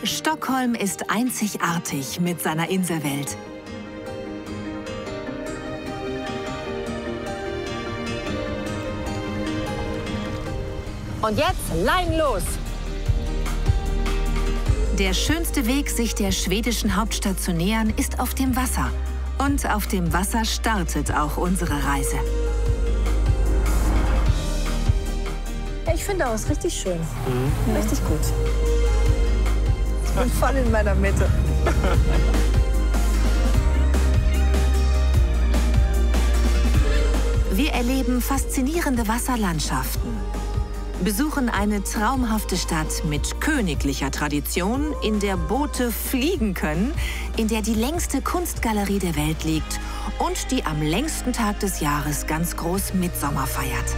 Stockholm ist einzigartig mit seiner Inselwelt. Und jetzt Leinen los! Der schönste Weg, sich der schwedischen Hauptstadt zu nähern, ist auf dem Wasser. Und auf dem Wasser startet auch unsere Reise. Ich finde auch, es ist richtig schön. Richtig gut. Ich bin voll in meiner Mitte. Wir erleben faszinierende Wasserlandschaften, besuchen eine traumhafte Stadt mit königlicher Tradition, in der Boote fliegen können, in der die längste Kunstgalerie der Welt liegt und die am längsten Tag des Jahres ganz groß Mittsommer feiert.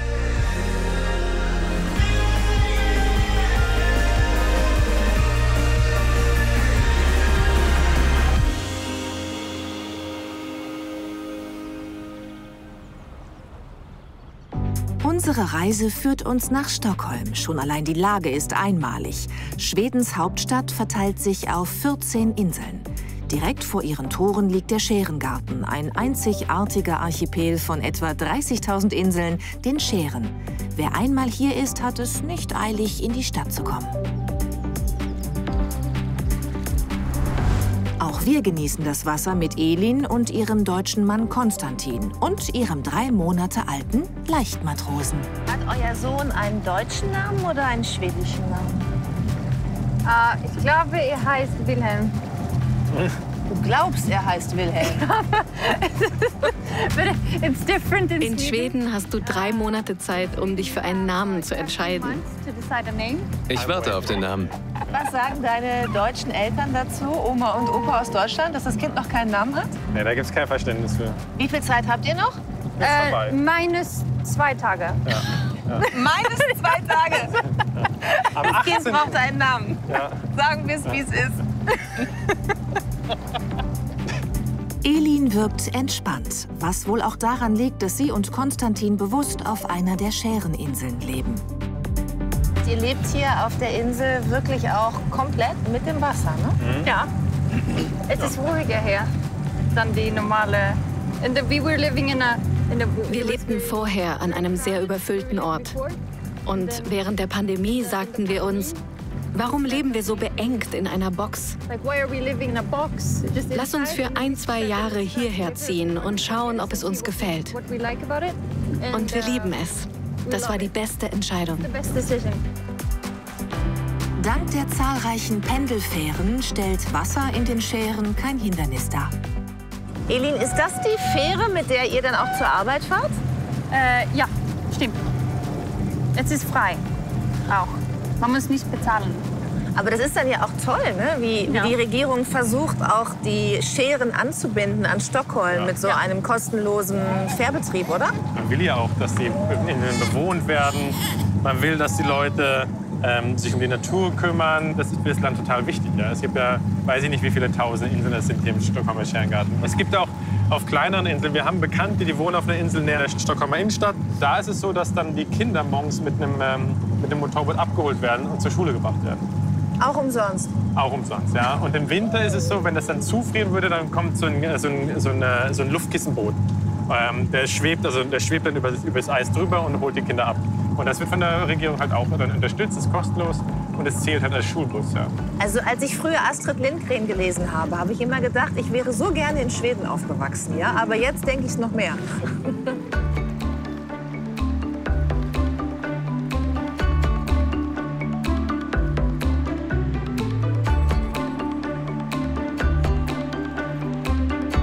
Unsere Reise führt uns nach Stockholm. Schon allein die Lage ist einmalig. Schwedens Hauptstadt verteilt sich auf 14 Inseln. Direkt vor ihren Toren liegt der Schärengarten, ein einzigartiger Archipel von etwa 30.000 Inseln, den Schären. Wer einmal hier ist, hat es nicht eilig, in die Stadt zu kommen. Auch wir genießen das Wasser mit Elin und ihrem deutschen Mann Konstantin und ihrem 3 Monate alten Leichtmatrosen. Hat euer Sohn einen deutschen Namen oder einen schwedischen Namen? Ich glaube, er heißt Wilhelm. Du glaubst, er heißt Wilhelm. But it's different In Schweden hast du 3 Monate Zeit, um dich für einen Namen zu entscheiden. Ich warte auf den Namen. Was sagen deine deutschen Eltern dazu, Oma und Opa aus Deutschland, dass das Kind noch keinen Namen hat? Nee, da gibt es kein Verständnis für. Wie viel Zeit habt ihr noch? Minus 2 Tage. Ja. Minus 2 Tage. Am Das 18. Kind braucht einen Namen. Ja. Sagen wir es, wie es ist. Elin wirkt entspannt, was wohl auch daran liegt, dass sie und Konstantin bewusst auf einer der Schäreninseln leben. Ihr lebt hier auf der Insel wirklich auch komplett mit dem Wasser, ne? Ja. Es ist ruhiger hier dann die normale. Wir lebten vorher an einem sehr überfüllten Ort. Und während der Pandemie sagten wir uns, warum leben wir so beengt in einer Box? Lass uns für 1-2 Jahre hierher ziehen und schauen, ob es uns gefällt. Und wir lieben es. Das war die beste Entscheidung. Dank der zahlreichen Pendelfähren stellt Wasser in den Schären kein Hindernis dar. Elin, ist das die Fähre, mit der ihr dann auch zur Arbeit fahrt? Ja, stimmt. Es ist frei. Auch. Man muss nicht bezahlen. Aber das ist dann ja auch toll, ne? Wie die Regierung versucht, auch die Schären anzubinden an Stockholm mit so einem kostenlosen Fährbetrieb, oder? Man will ja auch, dass die Inseln bewohnt werden. Man will, dass die Leute sich um die Natur kümmern. Das ist für das Land total wichtig. Ja? Es gibt ja, weiß ich nicht, wie viele tausend Inseln es sind hier im Stockholmer Schärengarten. Es gibt auch auf kleineren Inseln, wir haben Bekannte, die wohnen auf einer Insel näher der Stockholmer Innenstadt. Da ist es so, dass dann die Kinder morgens mit einem Motorboot abgeholt werden und zur Schule gebracht werden. Auch umsonst? Auch umsonst, ja. Und im Winter ist es so, wenn das dann zufrieren würde, dann kommt so ein Luftkissenboot. Der schwebt dann über das Eis drüber und holt die Kinder ab. Und das wird von der Regierung halt auch dann unterstützt, ist kostenlos und es zählt halt als Schulbus. Ja. Also als ich früher Astrid Lindgren gelesen habe, habe ich immer gedacht, ich wäre so gerne in Schweden aufgewachsen. Ja? Aber jetzt denke ich es noch mehr.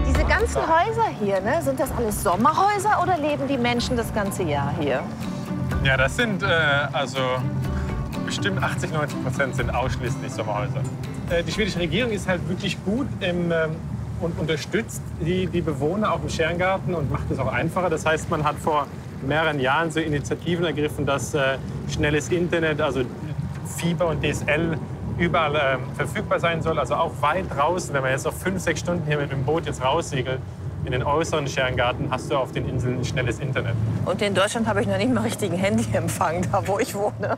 Diese ganzen Häuser hier, ne? Sind das alles Sommerhäuser oder leben die Menschen das ganze Jahr hier? Ja, das sind bestimmt 80-90% sind ausschließlich Sommerhäuser. Die schwedische Regierung ist halt wirklich gut und unterstützt die Bewohner auch im Schärengarten und macht es auch einfacher. Das heißt, man hat vor mehreren Jahren so Initiativen ergriffen, dass schnelles Internet, also Fieber und DSL überall verfügbar sein soll. Also auch weit draußen, wenn man jetzt noch 5-6 Stunden hier mit dem Boot jetzt raussegelt, in den äußeren Schärengarten hast du auf den Inseln schnelles Internet. Und in Deutschland habe ich noch nicht mal richtigen Handyempfang, da wo ich wohne.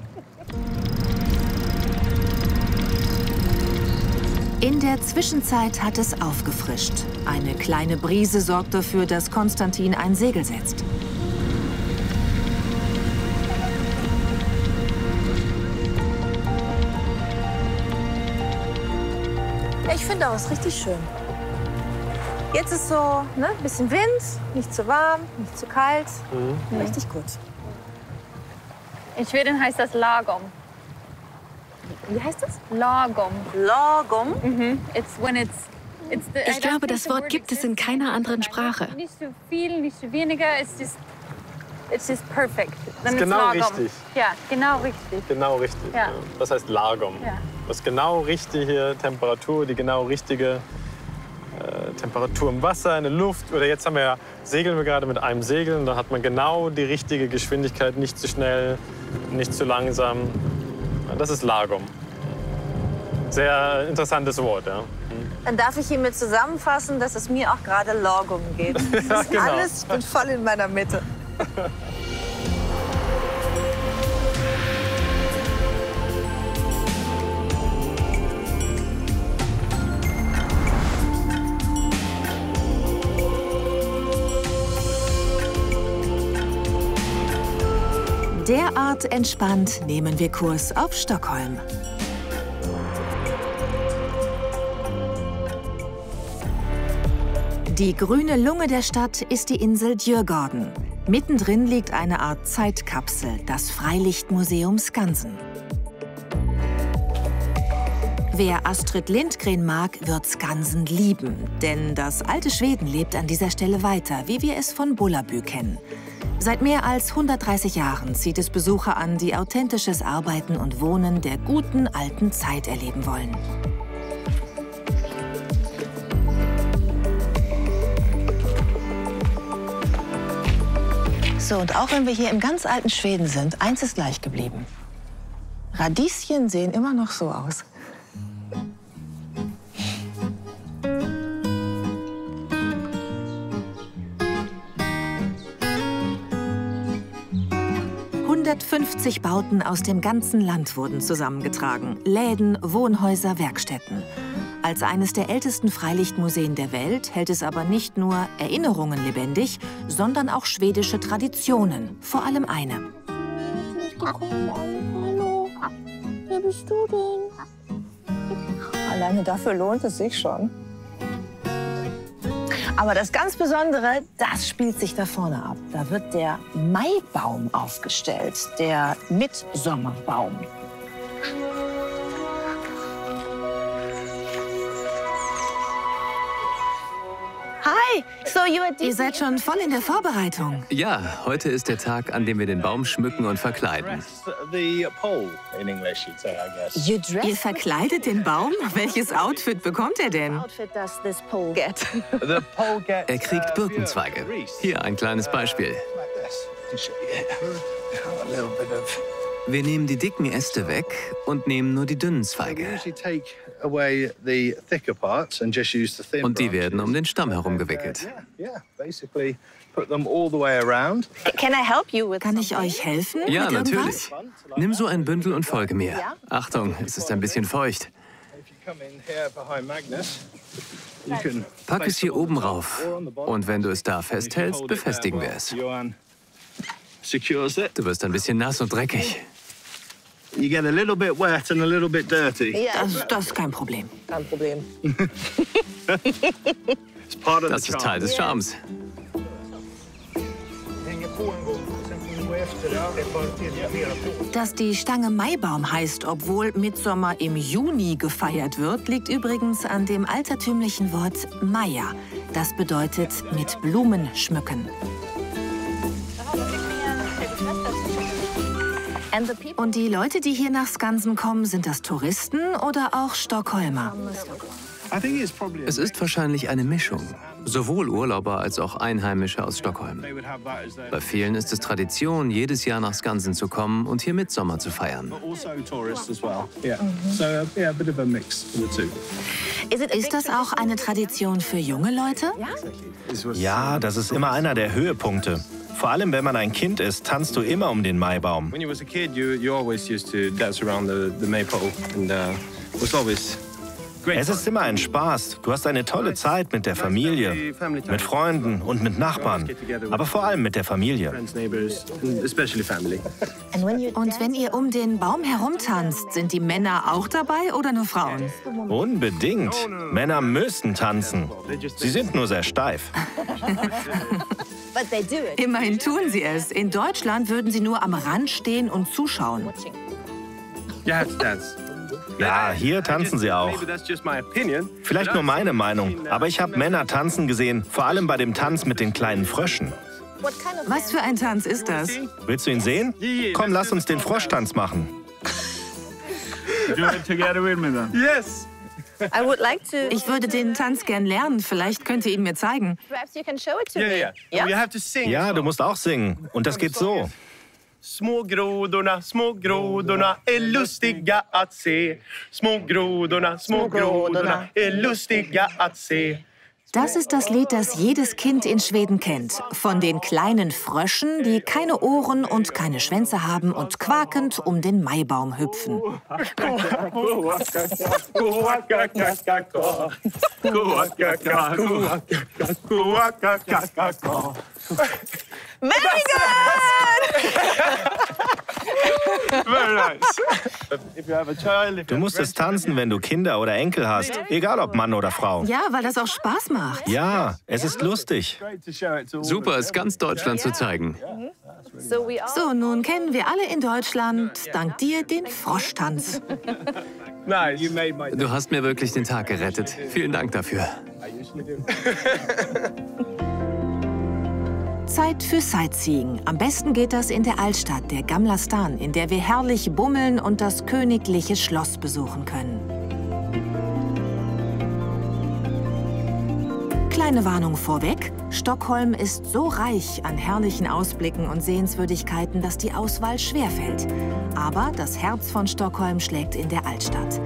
In der Zwischenzeit hat es aufgefrischt. Eine kleine Brise sorgt dafür, dass Konstantin ein Segel setzt. Ich finde auch, es ist richtig schön. Jetzt ist so ein bisschen Wind, nicht zu warm, nicht zu kalt. Richtig gut. In Schweden heißt das lagom. Wie heißt das? Lagom. Lagom? Ich glaube, das Wort gibt es in keiner anderen Sprache. Nicht zu viel, nicht zu weniger. It's just perfect. Das ist genau richtig. Ja, genau richtig. Genau richtig. Ja. Das heißt Lagom. Ja. Das ist genau richtige Temperatur, die genau richtige Temperatur im Wasser, in der Luft. Oder jetzt segeln wir gerade mit einem Segel und da hat man genau die richtige Geschwindigkeit, nicht zu schnell, nicht zu langsam. Das ist Lagom. Sehr interessantes Wort, ja. Dann darf ich hiermit zusammenfassen, dass es mir auch gerade Lagom geht. Das ist genau. alles, ich bin voll in meiner Mitte. Derart entspannt nehmen wir Kurs auf Stockholm. Die grüne Lunge der Stadt ist die Insel Djurgården. Mittendrin liegt eine Art Zeitkapsel, das Freilichtmuseum Skansen. Wer Astrid Lindgren mag, wird Skansen lieben. Denn das alte Schweden lebt an dieser Stelle weiter, wie wir es von Bullabü kennen. Seit mehr als 130 Jahren zieht es Besucher an, die authentisches Arbeiten und Wohnen der guten alten Zeit erleben wollen. So, und auch wenn wir hier im ganz alten Schweden sind, eins ist gleich geblieben. Radieschen sehen immer noch so aus. ...150 Bauten aus dem ganzen Land wurden zusammengetragen. Läden, Wohnhäuser, Werkstätten. Als eines der ältesten Freilichtmuseen der Welt hält es aber nicht nur Erinnerungen lebendig, sondern auch schwedische Traditionen. Vor allem eine. Hallo, wer bist du denn? Alleine dafür lohnt es sich schon. Aber das ganz Besondere, das spielt sich da vorne ab. Da wird der Maibaum aufgestellt, der Mitsommerbaum. Hi, Ihr seid schon voll in der Vorbereitung. Ja, heute ist der Tag, an dem wir den Baum schmücken und verkleiden. Ihr verkleidet den Baum? Welches Outfit bekommt er denn? Er kriegt Birkenzweige. Hier ein kleines Beispiel. Wir nehmen die dicken Äste weg und nehmen nur die dünnen Zweige. Und die werden um den Stamm herum gewickelt. Kann ich euch helfen? Ja, mit natürlich. Nimm so ein Bündel und folge mir. Achtung, es ist ein bisschen feucht. Pack es hier oben rauf. Und wenn du es da festhältst, befestigen wir es. Du wirst ein bisschen nass und dreckig. Das ist kein Problem. Kein Problem. Das ist Teil des Charmes. Dass die Stange Maibaum heißt, obwohl Mittsommer im Juni gefeiert wird, liegt übrigens an dem altertümlichen Wort Maja. Das bedeutet mit Blumen schmücken. Und die Leute, die hier nach Skansen kommen, sind das Touristen oder auch Stockholmer? Es ist wahrscheinlich eine Mischung. Sowohl Urlauber als auch Einheimische aus Stockholm. Bei vielen ist es Tradition, jedes Jahr nach Skansen zu kommen und hier Mittsommer zu feiern. Ist das auch eine Tradition für junge Leute? Ja, das ist immer einer der Höhepunkte. Vor allem, wenn man ein Kind ist, tanzt du immer um den Maibaum. When you was a kid, you always used to dance around the maypole, and was always Es ist immer ein Spaß. Du hast eine tolle Zeit mit der Familie, mit Freunden und mit Nachbarn. Aber vor allem mit der Familie. Und wenn ihr um den Baum herumtanzt, sind die Männer auch dabei oder nur Frauen? Unbedingt. Männer müssen tanzen. Sie sind nur sehr steif. Immerhin tun sie es. In Deutschland würden sie nur am Rand stehen und zuschauen. Ja, hier tanzen sie auch. Vielleicht nur meine Meinung, aber ich habe Männer tanzen gesehen, vor allem bei dem Tanz mit den kleinen Fröschen. Was für ein Tanz ist das? Willst du ihn sehen? Komm, lass uns den Froschtanz machen. Yes. Ich würde den Tanz gern lernen. Vielleicht könnt ihr ihn mir zeigen. Ja, du musst auch singen. Und das geht so. Små grodorna är lustiga att se. Små grodorna är lustiga att se. Das ist das Lied, das jedes Kind in Schweden kennt. Von den kleinen Fröschen, die keine Ohren und keine Schwänze haben und quakend um den Maibaum hüpfen. Very good! Very nice. Du musst es tanzen, wenn du Kinder oder Enkel hast, egal ob Mann oder Frau. Ja, weil das auch Spaß macht. Ja, es ist lustig. Super, es ganz Deutschland zu zeigen. So, nun kennen wir alle in Deutschland, dank dir, den Froschtanz. Du hast mir wirklich den Tag gerettet. Vielen Dank dafür. Zeit für Sightseeing. Am besten geht das in der Altstadt, der Gamla Stan, in der wir herrlich bummeln und das königliche Schloss besuchen können. Kleine Warnung vorweg. Stockholm ist so reich an herrlichen Ausblicken und Sehenswürdigkeiten, dass die Auswahl schwerfällt. Aber das Herz von Stockholm schlägt in der Altstadt.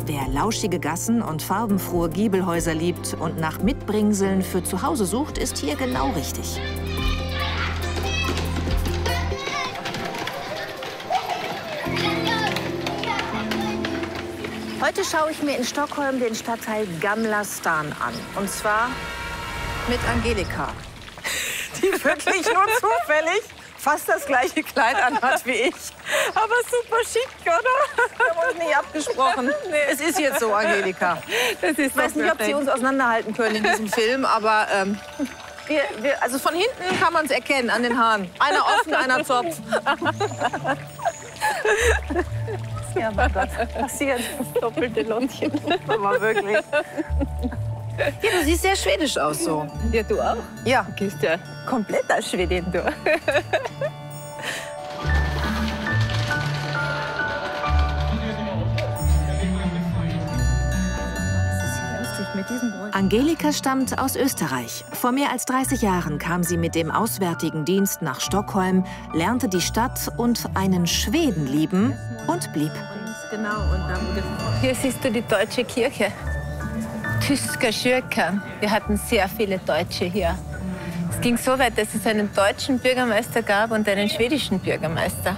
Wer lauschige Gassen und farbenfrohe Giebelhäuser liebt und nach Mitbringseln für zu Hause sucht, ist hier genau richtig. Heute schaue ich mir in Stockholm den Stadtteil Gamla Stan an. Und zwar mit Angelika, die wirklich nur zufällig fast das gleiche Kleid anhat wie ich. Aber super schick, oder? Wir haben uns nicht abgesprochen. Nee. Es ist jetzt so, Angelika. Ich weiß nicht, ob Sie uns auseinanderhalten können in diesem Film, aber also von hinten kann man es erkennen an den Haaren. Einer offen, einer Zopf. Ja, aber das passiert. Das doppelte Lottchen. Aber wirklich. Ja, du siehst sehr schwedisch aus so. Ja, du auch. Ja. Du gehst ja komplett als Schwedin, du. Angelika stammt aus Österreich. Vor mehr als 30 Jahren kam sie mit dem Auswärtigen Dienst nach Stockholm, lernte die Stadt und einen Schweden lieben und blieb. Genau, und da wurde... Hier siehst du die deutsche Kirche. Tyska Kyrkan. Wir hatten sehr viele Deutsche hier. Es ging so weit, dass es einen deutschen Bürgermeister gab und einen schwedischen Bürgermeister.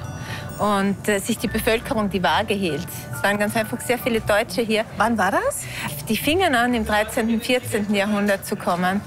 Und sich die Bevölkerung die Waage hielt. Es waren ganz einfach sehr viele Deutsche hier. Wann war das? Die fingen an, im 13. und 14. Jahrhundert zu kommen.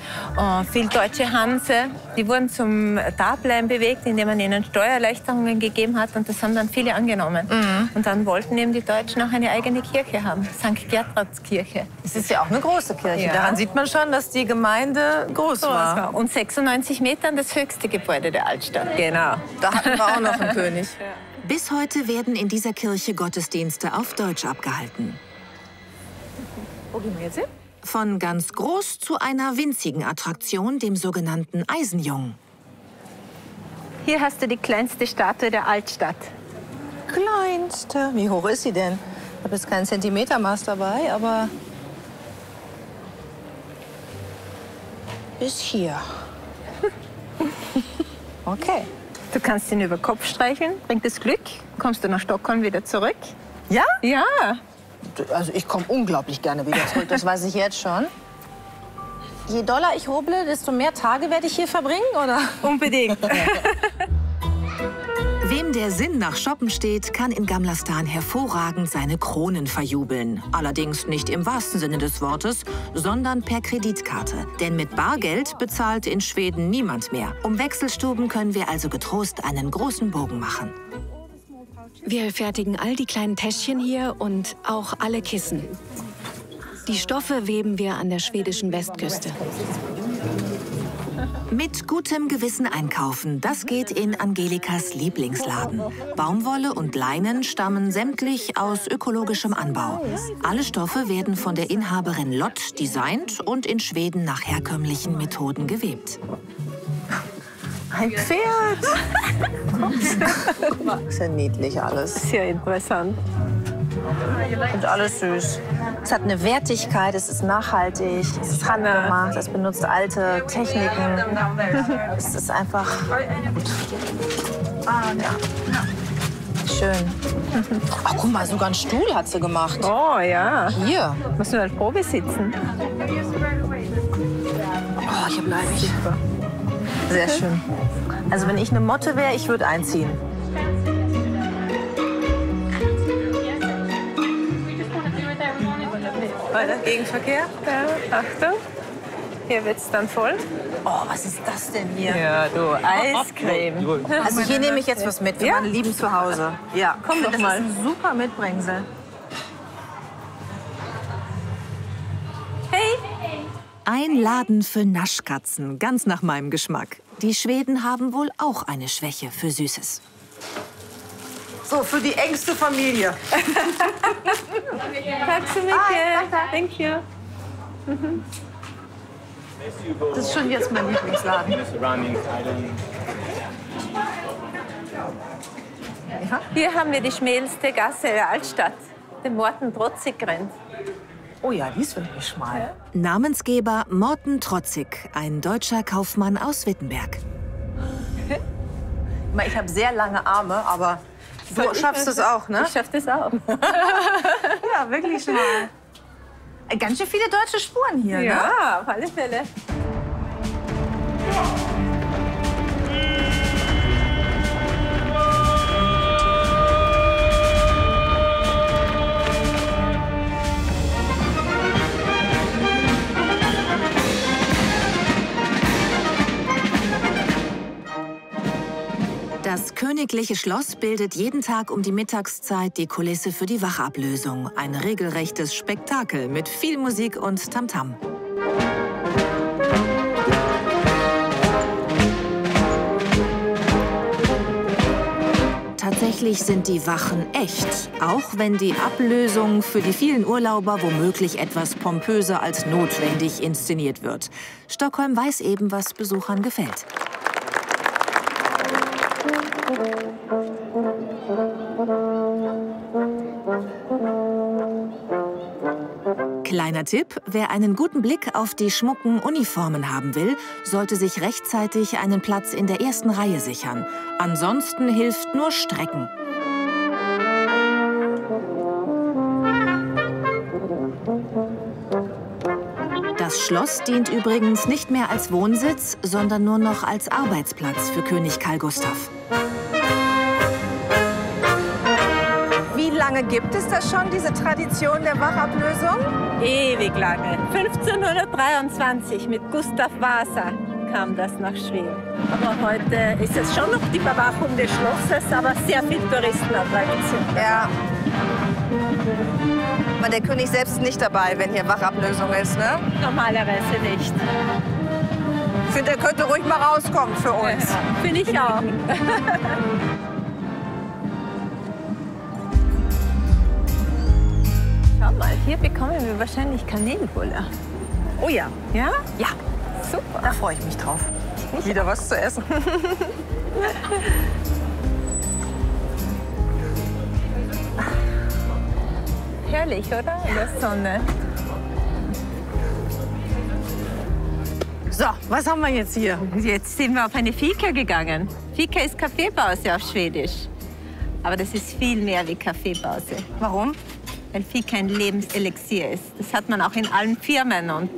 Viele deutsche Hanse, die wurden zum Dableiben bewegt, indem man ihnen Steuererleichterungen gegeben hat. Und das haben dann viele angenommen. Mhm. Und dann wollten eben die Deutschen auch eine eigene Kirche haben, St. Gertrudskirche. Das ist ja auch eine große Kirche. Ja. Daran sieht man schon, dass die Gemeinde groß war. Und 96 Metern das höchste Gebäude der Altstadt. Genau. Da hatten wir auch noch einen König. Ja. Bis heute werden in dieser Kirche Gottesdienste auf Deutsch abgehalten. Wo gehen wir jetzt hin? Von ganz groß zu einer winzigen Attraktion, dem sogenannten Eisenjungen. Hier hast du die kleinste Statue der Altstadt. Kleinste? Wie hoch ist sie denn? Ich habe jetzt kein Zentimetermaß dabei, aber bis hier. Okay. Du kannst ihn über den Kopf streicheln, bringt das Glück. Kommst du nach Stockholm wieder zurück? Ja? Ja. Also ich komme unglaublich gerne wieder zurück, das weiß ich jetzt schon. Je doller ich hobble, desto mehr Tage werde ich hier verbringen, oder? Unbedingt. Wem der Sinn nach Shoppen steht, kann in Gamla Stan hervorragend seine Kronen verjubeln. Allerdings nicht im wahrsten Sinne des Wortes, sondern per Kreditkarte. Denn mit Bargeld bezahlt in Schweden niemand mehr. Um Wechselstuben können wir also getrost einen großen Bogen machen. Wir fertigen all die kleinen Täschchen hier und auch alle Kissen. Die Stoffe weben wir an der schwedischen Westküste. Mit gutem Gewissen einkaufen, das geht in Angelikas Lieblingsladen. Baumwolle und Leinen stammen sämtlich aus ökologischem Anbau. Alle Stoffe werden von der Inhaberin Lott designt und in Schweden nach herkömmlichen Methoden gewebt. Ein Pferd! Ist ja niedlich alles. Sehr interessant. Und alles süß. Es hat eine Wertigkeit, es ist nachhaltig, es ist handgemacht, es benutzt alte Techniken. Es ist einfach gut. Schön. Ach, guck mal, sogar einen Stuhl hat sie gemacht. Oh ja. Hier. Müssen wir halt Probe sitzen. Oh, ich habe Leibig. Sehr schön. Also wenn ich eine Motte wäre, ich würde einziehen. Weiter, Gegenverkehr. Ja, Achtung. Hier wird es dann voll. Oh, was ist das denn hier? Ja, du, Eiscreme. Also hier nehme ich jetzt was mit für meine Lieben zu Hause. Ja, komm doch mal. Das ist ein super Mitbringsel. Hey! Ein Laden für Naschkatzen, ganz nach meinem Geschmack. Die Schweden haben wohl auch eine Schwäche für Süßes. So, für die engste Familie. Tack så mycket. Thank you. Das ist schon jetzt mein Lieblingsladen. Ja? Hier haben wir die schmälste Gasse der Altstadt, den Morten Trotzig-Grenz. Oh ja, die ist wirklich schmal. Namensgeber Morten Trotzig, ein deutscher Kaufmann aus Wittenberg. Ich habe sehr lange Arme, aber du schaffst es auch, ne? Ich schaff das auch. Ja, wirklich schmal. Ganz schön viele deutsche Spuren hier, ne? Ja, auf alle Fälle. Das königliche Schloss bildet jeden Tag um die Mittagszeit die Kulisse für die Wachablösung. Ein regelrechtes Spektakel mit viel Musik und Tamtam. Tatsächlich sind die Wachen echt, auch wenn die Ablösung für die vielen Urlauber womöglich etwas pompöser als notwendig inszeniert wird. Stockholm weiß eben, was Besuchern gefällt. Kleiner Tipp, wer einen guten Blick auf die schmucken Uniformen haben will, sollte sich rechtzeitig einen Platz in der ersten Reihe sichern. Ansonsten hilft nur Strecken. Das Schloss dient übrigens nicht mehr als Wohnsitz, sondern nur noch als Arbeitsplatz für König Carl Gustaf. Wie lange gibt es das schon, diese Tradition der Wachablösung? Ewig lange. 1523 mit Gustav Vasa kam das nach Schweden. Aber heute ist es schon noch die Bewachung des Schlosses, aber sehr viel Touristenattraktion. Ja. Aber der König selbst ist nicht dabei, wenn hier Wachablösung ist, ne? Normalerweise nicht. Ich finde, er könnte ruhig mal rauskommen für uns. Ja, finde ich auch. Schau mal, hier bekommen wir wahrscheinlich Kanelbulle. Oh ja. Ja? Ja. Super. Da freue ich mich drauf. Wieder was zu essen. Herrlich, oder? In der Sonne. So, was haben wir jetzt hier? Jetzt sind wir auf eine Fika gegangen. Fika ist Kaffeepause auf Schwedisch. Aber das ist viel mehr wie Kaffeepause. Warum? Weil Fika ein Lebenselixier ist. Das hat man auch in allen Firmen und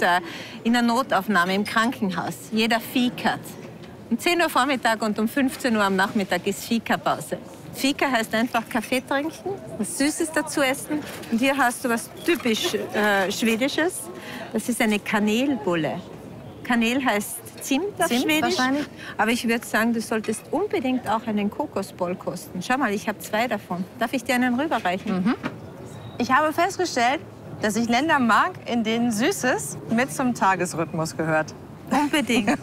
in der Notaufnahme im Krankenhaus. Jeder fikert. Um 10 Uhr Vormittag und um 15 Uhr am Nachmittag ist Fika-Pause. Fika heißt einfach Kaffee trinken, was Süßes dazu essen. Und hier hast du was typisch Schwedisches. Das ist eine Kanelbulle. Kanel heißt Zimt auf Schwedisch. Aber ich würde sagen, du solltest unbedingt auch einen Kokosboll kosten. Schau mal, ich habe 2 davon. Darf ich dir einen rüberreichen? Mhm. Ich habe festgestellt, dass ich Länder mag, in denen Süßes mit zum Tagesrhythmus gehört. Unbedingt.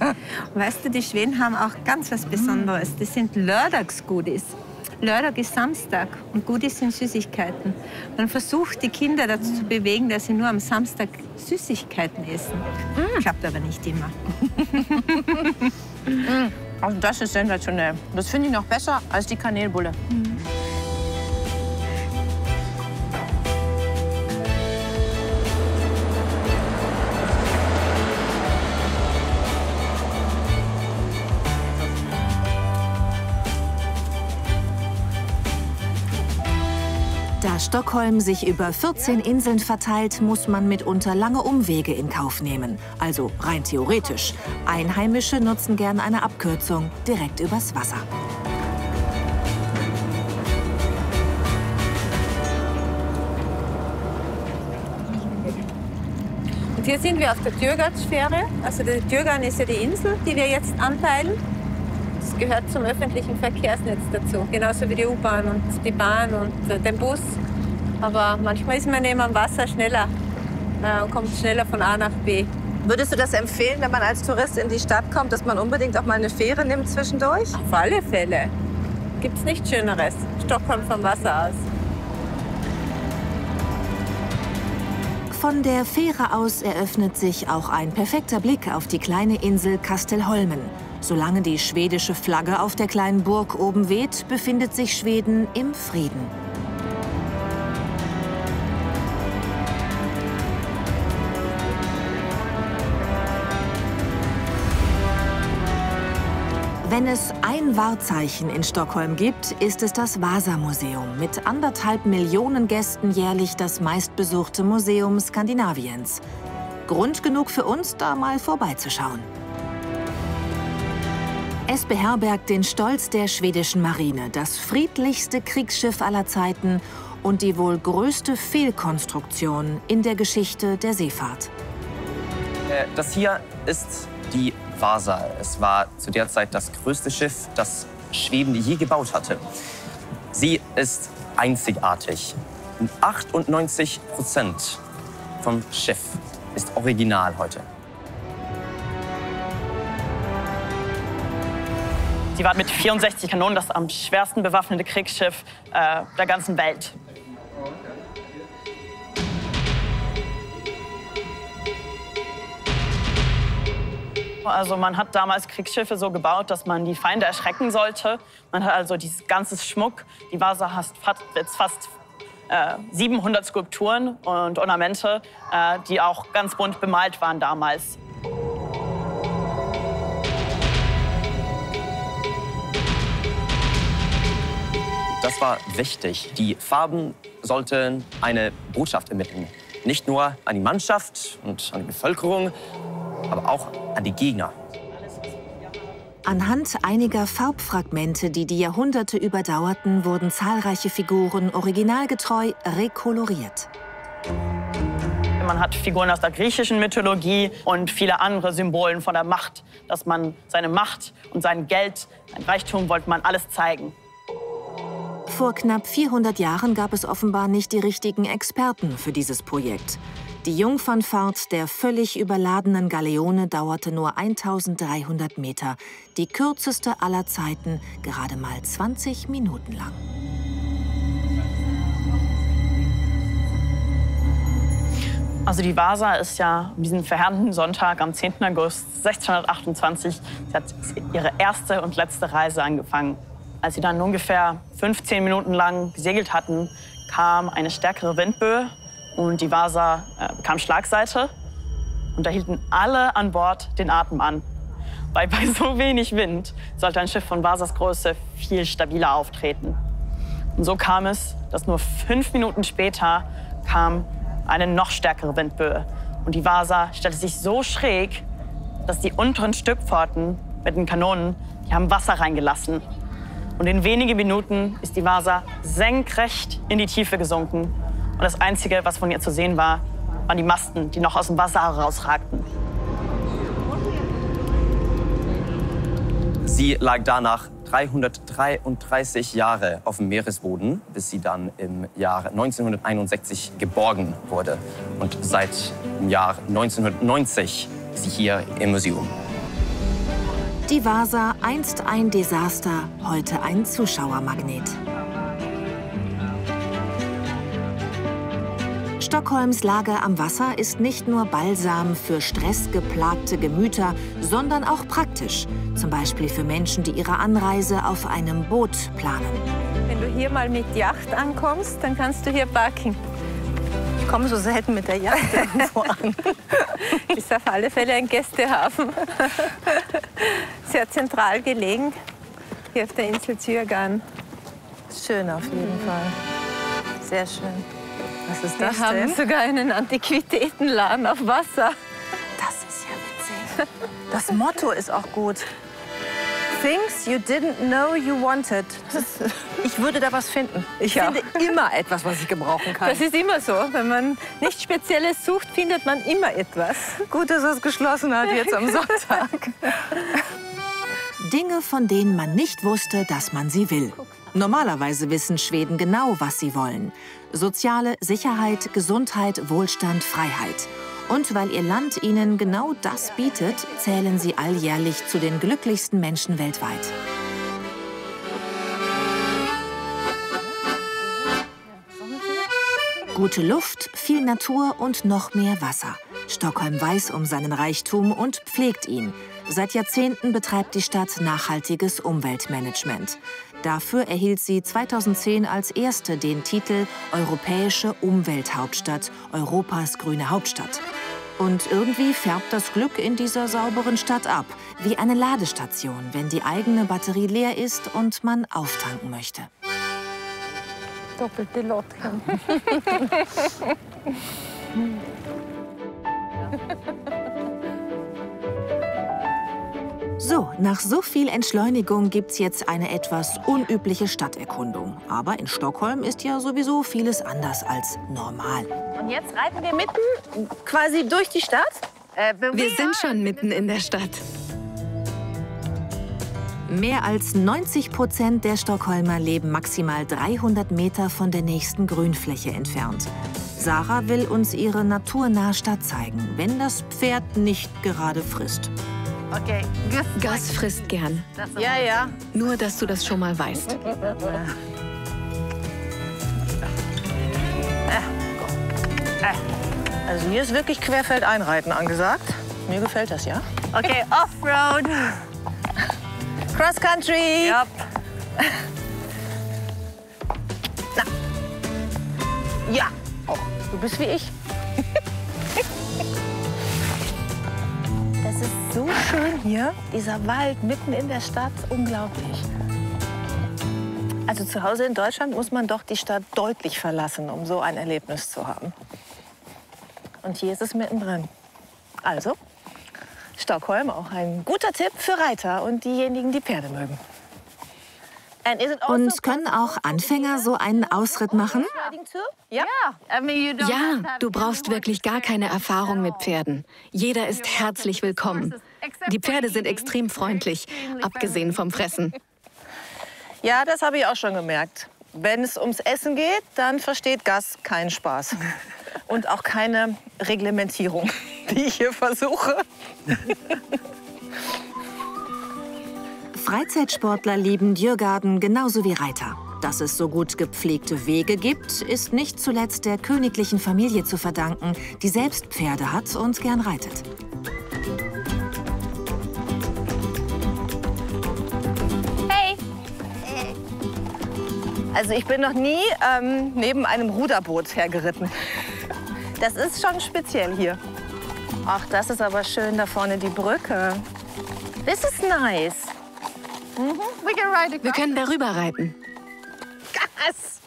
Weißt du, die Schweden haben auch ganz was Besonderes. Das sind Lördagsgodis. Lördag ist Samstag und Godis sind Süßigkeiten. Man versucht, die Kinder dazu zu bewegen, dass sie nur am Samstag Süßigkeiten essen. Klappt aber nicht immer. Also das ist sensationell. Das finde ich noch besser als die Kanelbulle. Da Stockholm sich über 14 Inseln verteilt, muss man mitunter lange Umwege in Kauf nehmen. Also rein theoretisch. Einheimische nutzen gern eine Abkürzung direkt übers Wasser. Und hier sind wir auf der Djurgårdsfähre. Also der Djurgården ist ja die Insel, die wir jetzt anteilen. Das gehört zum öffentlichen Verkehrsnetz dazu. Genauso wie die U-Bahn und die Bahn und den Bus. Aber manchmal ist man eben am Wasser schneller und kommt schneller von A nach B. Würdest du das empfehlen, wenn man als Tourist in die Stadt kommt, dass man unbedingt auch mal eine Fähre nimmt zwischendurch? Auf alle Fälle. Gibt's nichts Schöneres. Stockholm vom Wasser aus. Von der Fähre aus eröffnet sich auch ein perfekter Blick auf die kleine Insel Kastelholmen. Solange die schwedische Flagge auf der kleinen Burg oben weht, befindet sich Schweden im Frieden. Wenn es ein Wahrzeichen in Stockholm gibt, ist es das Vasa-Museum. Mit 1,5 Millionen Gästen jährlich das meistbesuchte Museum Skandinaviens. Grund genug für uns, da mal vorbeizuschauen. Es beherbergt den Stolz der schwedischen Marine, das friedlichste Kriegsschiff aller Zeiten und die wohl größte Fehlkonstruktion in der Geschichte der Seefahrt. Das hier ist die Vasa. Es war zu der Zeit das größte Schiff, das Schweden je gebaut hatte. Sie ist einzigartig. 98% vom Schiff ist original heute. Sie war mit 64 Kanonen das am schwersten bewaffnete Kriegsschiff der ganzen Welt. Also man hat damals Kriegsschiffe so gebaut, dass man die Feinde erschrecken sollte. Man hat also dieses ganze Schmuck. Die Vasa hat jetzt fast 700 Skulpturen und Ornamente, die auch ganz bunt bemalt waren damals. Das war wichtig. Die Farben sollten eine Botschaft ermitteln. Nicht nur an die Mannschaft und an die Bevölkerung, aber auch an die Gegner. Anhand einiger Farbfragmente, die die Jahrhunderte überdauerten, wurden zahlreiche Figuren originalgetreu rekoloriert. Man hat Figuren aus der griechischen Mythologie und viele andere Symbole von der Macht, dass man seine Macht und sein Geld, sein Reichtum wollte man alles zeigen. Vor knapp 400 Jahren gab es offenbar nicht die richtigen Experten für dieses Projekt. Die Jungfernfahrt der völlig überladenen Galeone dauerte nur 1300 Meter, die kürzeste aller Zeiten, gerade mal 20 Minuten lang. Also die Vasa ist ja an diesem verheerenden Sonntag am 10. August 1628, sie hat ihre erste und letzte Reise angefangen. Als sie dann ungefähr 15 Minuten lang gesegelt hatten, kam eine stärkere Windböe und die Vasa bekam Schlagseite. Und da hielten alle an Bord den Atem an. Weil bei so wenig Wind sollte ein Schiff von Vasas Größe viel stabiler auftreten. Und so kam es, dass nur 5 Minuten später kam eine noch stärkere Windböe. Und die Vasa stellte sich so schräg, dass die unteren Stückpforten mit den Kanonen, die haben Wasser reingelassen. Und in wenigen Minuten ist die Vasa senkrecht in die Tiefe gesunken. Und das Einzige, was von ihr zu sehen war, waren die Masten, die noch aus dem Wasser herausragten. Sie lag danach 333 Jahre auf dem Meeresboden, bis sie dann im Jahr 1961 geborgen wurde. Und seit dem Jahr 1990 ist sie hier im Museum. Die Vasa, einst ein Desaster, heute ein Zuschauermagnet. Stockholms Lage am Wasser ist nicht nur Balsam für stressgeplagte Gemüter, sondern auch praktisch. Zum Beispiel für Menschen, die ihre Anreise auf einem Boot planen. Wenn du hier mal mit Yacht ankommst, dann kannst du hier parken. Ich komme so selten mit der Yacht irgendwo an. Ist auf alle Fälle ein Gästehafen. Sehr zentral gelegen, hier auf der Insel Djurgården. Schön auf jeden Fall. Sehr schön. Was ist das Wir haben sogar einen Antiquitätenladen auf Wasser. Das ist ja witzig. Das Motto ist auch gut. Things you didn't know you wanted. Ich würde da was finden. Ich finde immer etwas, was ich gebrauchen kann. Das ist immer so. Wenn man nichts Spezielles sucht, findet man immer etwas. Gut, dass es geschlossen hat jetzt am Sonntag. Dinge, von denen man nicht wusste, dass man sie will. Normalerweise wissen Schweden genau, was sie wollen. Soziale Sicherheit, Gesundheit, Wohlstand, Freiheit. Und weil ihr Land ihnen genau das bietet, zählen sie alljährlich zu den glücklichsten Menschen weltweit. Gute Luft, viel Natur und noch mehr Wasser. Stockholm weiß um seinen Reichtum und pflegt ihn. Seit Jahrzehnten betreibt die Stadt nachhaltiges Umweltmanagement. Dafür erhielt sie 2010 als erste den Titel Europäische Umwelthauptstadt, Europas grüne Hauptstadt. Und irgendwie färbt das Glück in dieser sauberen Stadt ab, wie eine Ladestation, wenn die eigene Batterie leer ist und man auftanken möchte. Doppelte Lotchen. So, nach so viel Entschleunigung gibt's jetzt eine etwas unübliche Stadterkundung. Aber in Stockholm ist ja sowieso vieles anders als normal. Und jetzt reiten wir mitten quasi durch die Stadt. Wir sind schon mitten in der Stadt. Mehr als 90% der Stockholmer leben maximal 300 Meter von der nächsten Grünfläche entfernt. Sarah will uns ihre naturnahe Stadt zeigen, wenn das Pferd nicht gerade frisst. Okay. Gus frisst gern. Ja, ja. Nur, dass du das schon mal weißt. Also hier ist wirklich Querfeldeinreiten angesagt. Mir gefällt das, ja? Okay, Offroad. Cross Country. Yep. Na. Ja. Oh, du bist wie ich. Das ist so schön hier. Dieser Wald mitten in der Stadt. Unglaublich. Also zu Hause in Deutschland muss man doch die Stadt deutlich verlassen, um so ein Erlebnis zu haben. Und hier ist es mittendrin. Also, Stockholm auch ein guter Tipp für Reiter und diejenigen, die Pferde mögen. Und können auch Anfänger so einen Ausritt machen? Ja. Ja, du brauchst wirklich gar keine Erfahrung mit Pferden. Jeder ist herzlich willkommen. Die Pferde sind extrem freundlich, abgesehen vom Fressen. Ja, das habe ich auch schon gemerkt. Wenn es ums Essen geht, dann versteht Gus keinen Spaß. Und auch keine Reglementierung, die ich hier versuche. Freizeitsportler lieben Djurgården genauso wie Reiter. Dass es so gut gepflegte Wege gibt, ist nicht zuletzt der königlichen Familie zu verdanken, die selbst Pferde hat und gern reitet. Hey! Also ich bin noch nie neben einem Ruderboot hergeritten. Das ist schon speziell hier. Ach, das ist aber schön da vorne, die Brücke. This is nice. Wir können darüber reiten. Gas!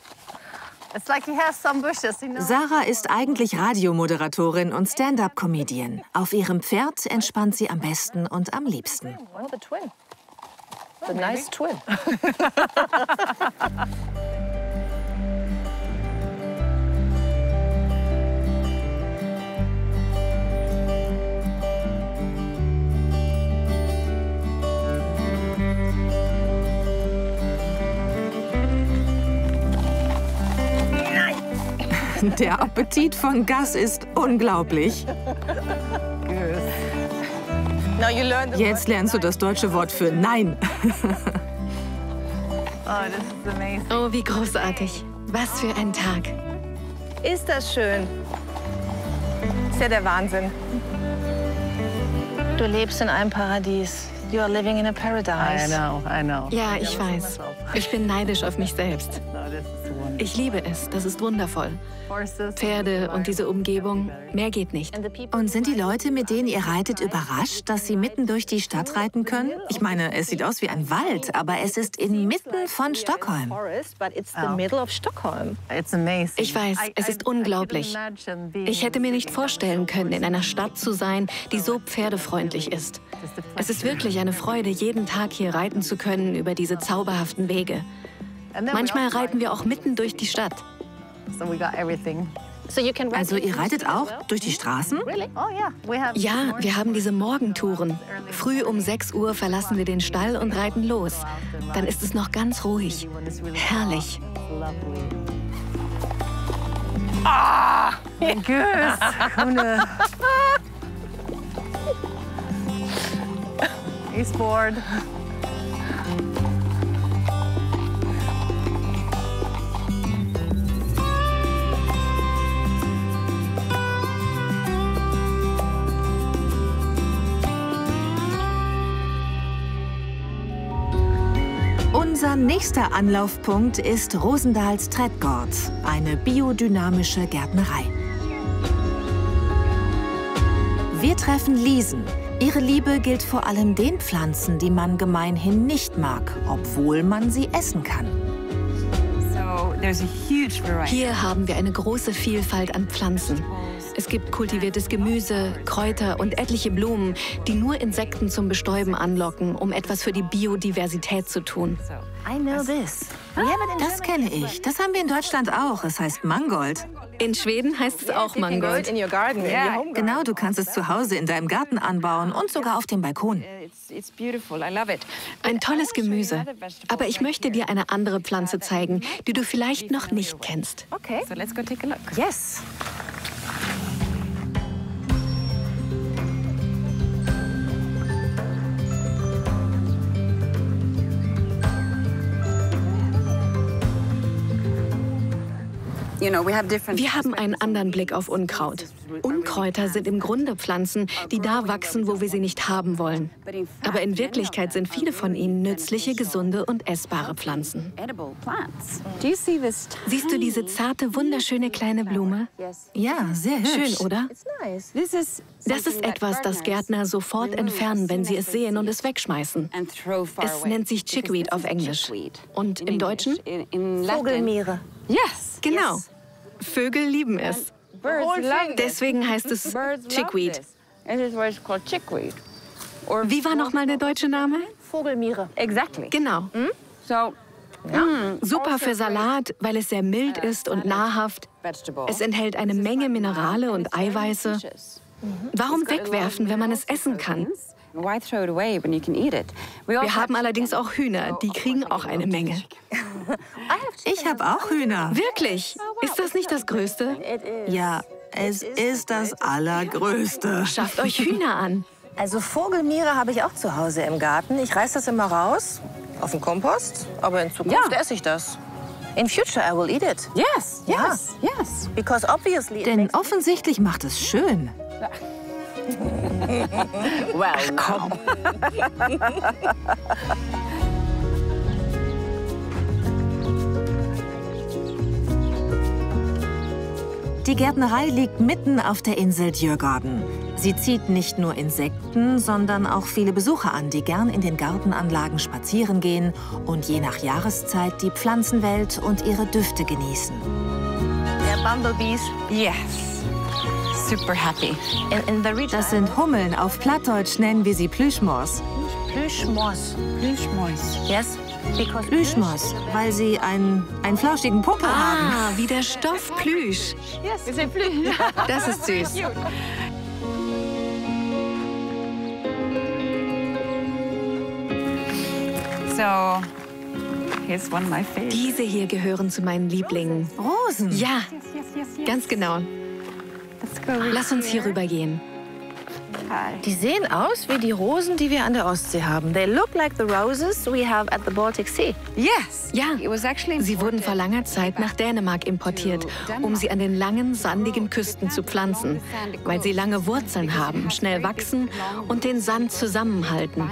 Sarah ist eigentlich Radiomoderatorin und Stand-up-Comedian. Auf ihrem Pferd entspannt sie am besten und am liebsten. The nice twin. Der Appetit von Gus ist unglaublich. Jetzt lernst du das deutsche Wort für Nein. Oh, wie großartig. Was für ein Tag. Ist das schön. Ist ja der Wahnsinn. Du lebst in einem Paradies. You are living in a paradise. I know. Ja, ich weiß. Ich bin neidisch auf mich selbst. Ich liebe es. Das ist wundervoll. Pferde und diese Umgebung. Mehr geht nicht. Und sind die Leute, mit denen ihr reitet, überrascht, dass sie mitten durch die Stadt reiten können? Ich meine, es sieht aus wie ein Wald, aber es ist inmitten von Stockholm. Ich weiß, es ist unglaublich. Ich hätte mir nicht vorstellen können, in einer Stadt zu sein, die so pferdefreundlich ist. Es ist wirklich eine Freude, jeden Tag hier reiten zu können über diese zauberhaften Wege. Manchmal reiten wir auch mitten durch die Stadt. Also ihr reitet auch durch die Straßen? Ja, wir haben diese Morgentouren. Früh um 6 Uhr verlassen wir den Stall und reiten los. Dann ist es noch ganz ruhig. Herrlich. Ah! Goose! He's bored. Unser nächster Anlaufpunkt ist Rosendals Trädgård, eine biodynamische Gärtnerei. Wir treffen Lisen. Ihre Liebe gilt vor allem den Pflanzen, die man gemeinhin nicht mag, obwohl man sie essen kann. Hier haben wir eine große Vielfalt an Pflanzen. Es gibt kultiviertes Gemüse, Kräuter und etliche Blumen, die nur Insekten zum Bestäuben anlocken, um etwas für die Biodiversität zu tun. Das kenne ich. Das haben wir in Deutschland auch. Es heißt Mangold. In Schweden heißt es auch Mangold. Genau, du kannst es zu Hause in deinem Garten anbauen und sogar auf dem Balkon. Ein tolles Gemüse. Aber ich möchte dir eine andere Pflanze zeigen, die du vielleicht noch nicht kennst. Okay. So let's go take a look. Yes. Wir haben einen anderen Blick auf Unkraut. Unkräuter sind im Grunde Pflanzen, die da wachsen, wo wir sie nicht haben wollen. Aber in Wirklichkeit sind viele von ihnen nützliche, gesunde und essbare Pflanzen. Siehst du diese zarte, wunderschöne kleine Blume? Ja, sehr hübsch. Schön, oder? Das ist etwas, das Gärtner sofort entfernen, wenn sie es sehen und es wegschmeißen. Es nennt sich Chickweed auf Englisch. Und im Deutschen? Vogelmiere. Genau. Vögel lieben es. Deswegen heißt es Chickweed. Wie war nochmal der deutsche Name? Vogelmiere. Genau. Super für Salat, weil es sehr mild ist und nahrhaft. Es enthält eine Menge Minerale und Eiweiße. Warum wegwerfen, wenn man es essen kann? Wir haben allerdings auch Hühner, die kriegen auch eine Menge. Ich habe auch Hühner. Wirklich? Ist das nicht das Größte? Ja, es ist das Allergrößte. Schafft euch Hühner an. Also Vogelmiere habe ich auch zu Hause im Garten. Ich reiß das immer raus auf den Kompost, aber in Zukunft esse ich das. In future I will eat it. Yes. Because obviously. Denn offensichtlich macht es schön. Well, komm. Die Gärtnerei liegt mitten auf der Insel Djurgården. Sie zieht nicht nur Insekten, sondern auch viele Besucher an, die gern in den Gartenanlagen spazieren gehen und je nach Jahreszeit die Pflanzenwelt und ihre Düfte genießen. bumblebees? Yes. Super happy. Das sind Hummeln. Auf Plattdeutsch nennen wir sie Plüschmors. Plüschmors. Plüschmäus. Yes. Plüschmors, weil sie einen flauschigen Popo haben. Ah, wie der Stoff Plüsch. Yes, Plüsch. Das ist süß. So, here's one of my favorites. Diese hier gehören zu meinen Lieblingen. Rosen? Ja, ganz genau. Lass uns hier rübergehen. Die sehen aus wie die Rosen, die wir an der Ostsee haben. They look like the roses we have at the Baltic Sea. Yes. Ja, sie wurden vor langer Zeit nach Dänemark importiert, um sie an den langen, sandigen Küsten zu pflanzen, weil sie lange Wurzeln haben, schnell wachsen und den Sand zusammenhalten.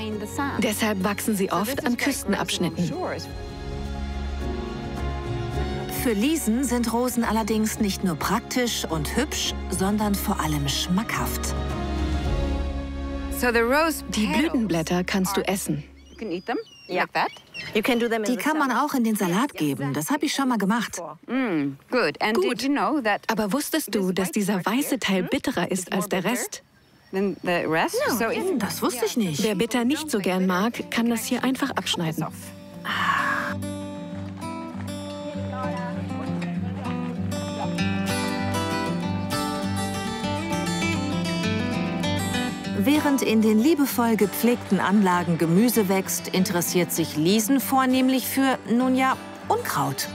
Deshalb wachsen sie oft an Küstenabschnitten. Für Liesen sind Rosen allerdings nicht nur praktisch und hübsch, sondern vor allem schmackhaft. Die Blütenblätter kannst du essen. Die kann man auch in den Salat geben. Das habe ich schon mal gemacht. Gut. Aber wusstest du, dass dieser weiße Teil bitterer ist als der Rest? Das wusste ich nicht. Wer Bitter nicht so gern mag, kann das hier einfach abschneiden. Während in den liebevoll gepflegten Anlagen Gemüse wächst, interessiert sich Liesen vornehmlich für, nun ja, Unkraut.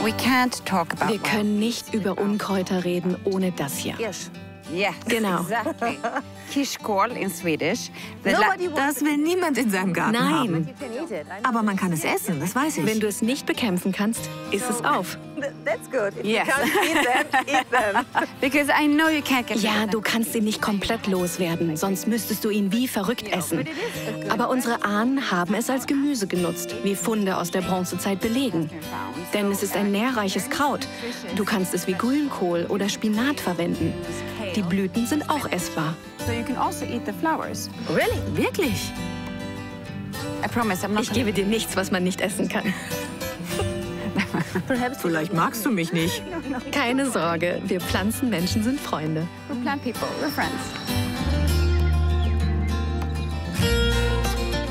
Wir können nicht über Unkräuter reden ohne das hier. Genau. Kirschkål in Swedish. Das will niemand in seinem Garten haben. Nein. Aber man kann es essen, das weiß ich. Wenn du es nicht bekämpfen kannst, isst es auf. That's good. If Yes. you can't eat them. Because I know you can't get Ja, du kannst ihn nicht komplett loswerden, sonst müsstest du ihn wie verrückt essen. Aber unsere Ahnen haben es als Gemüse genutzt, wie Funde aus der Bronzezeit belegen. Denn es ist ein nährreiches Kraut. Du kannst es wie Grünkohl oder Spinat verwenden. Die Blüten sind auch essbar. So you can also eat the flowers. Really? Wirklich? I promise I'm not Ich gebe dir nichts, was man nicht essen kann. Vielleicht magst du mich nicht. Keine Sorge, wir Pflanzenmenschen sind Freunde. We're plant people, we're friends.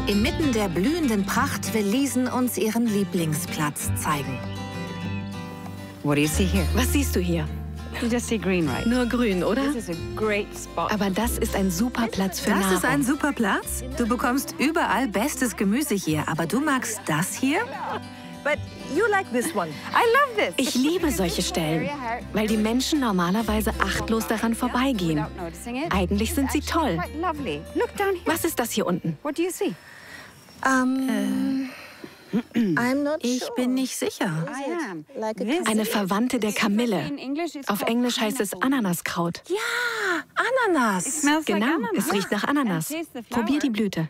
Inmitten der blühenden Pracht will Liesen uns ihren Lieblingsplatz zeigen. What do you see here? Was siehst du hier? You just see green, right? Nur grün, oder? This is a great spot. Aber das ist ein super Platz für Das Nahrung. ist ein super Platz. Du bekommst überall bestes Gemüse hier. Aber du magst das hier? But you like this one. I love this. Ich liebe solche Stellen, weil die Menschen normalerweise achtlos daran vorbeigehen. Eigentlich sind sie toll. Quite lovely. Look down here. Was ist das hier unten? What do you see? I'm not Ich bin nicht sicher. I am. Like a This Eine Verwandte der Kamille. in English it's Auf called Englisch heißt es pineapple. Ananaskraut. Ja, Ananas. It smells like Genau, ananas. es riecht nach Ananas. And taste the Probier die flower. Blüte.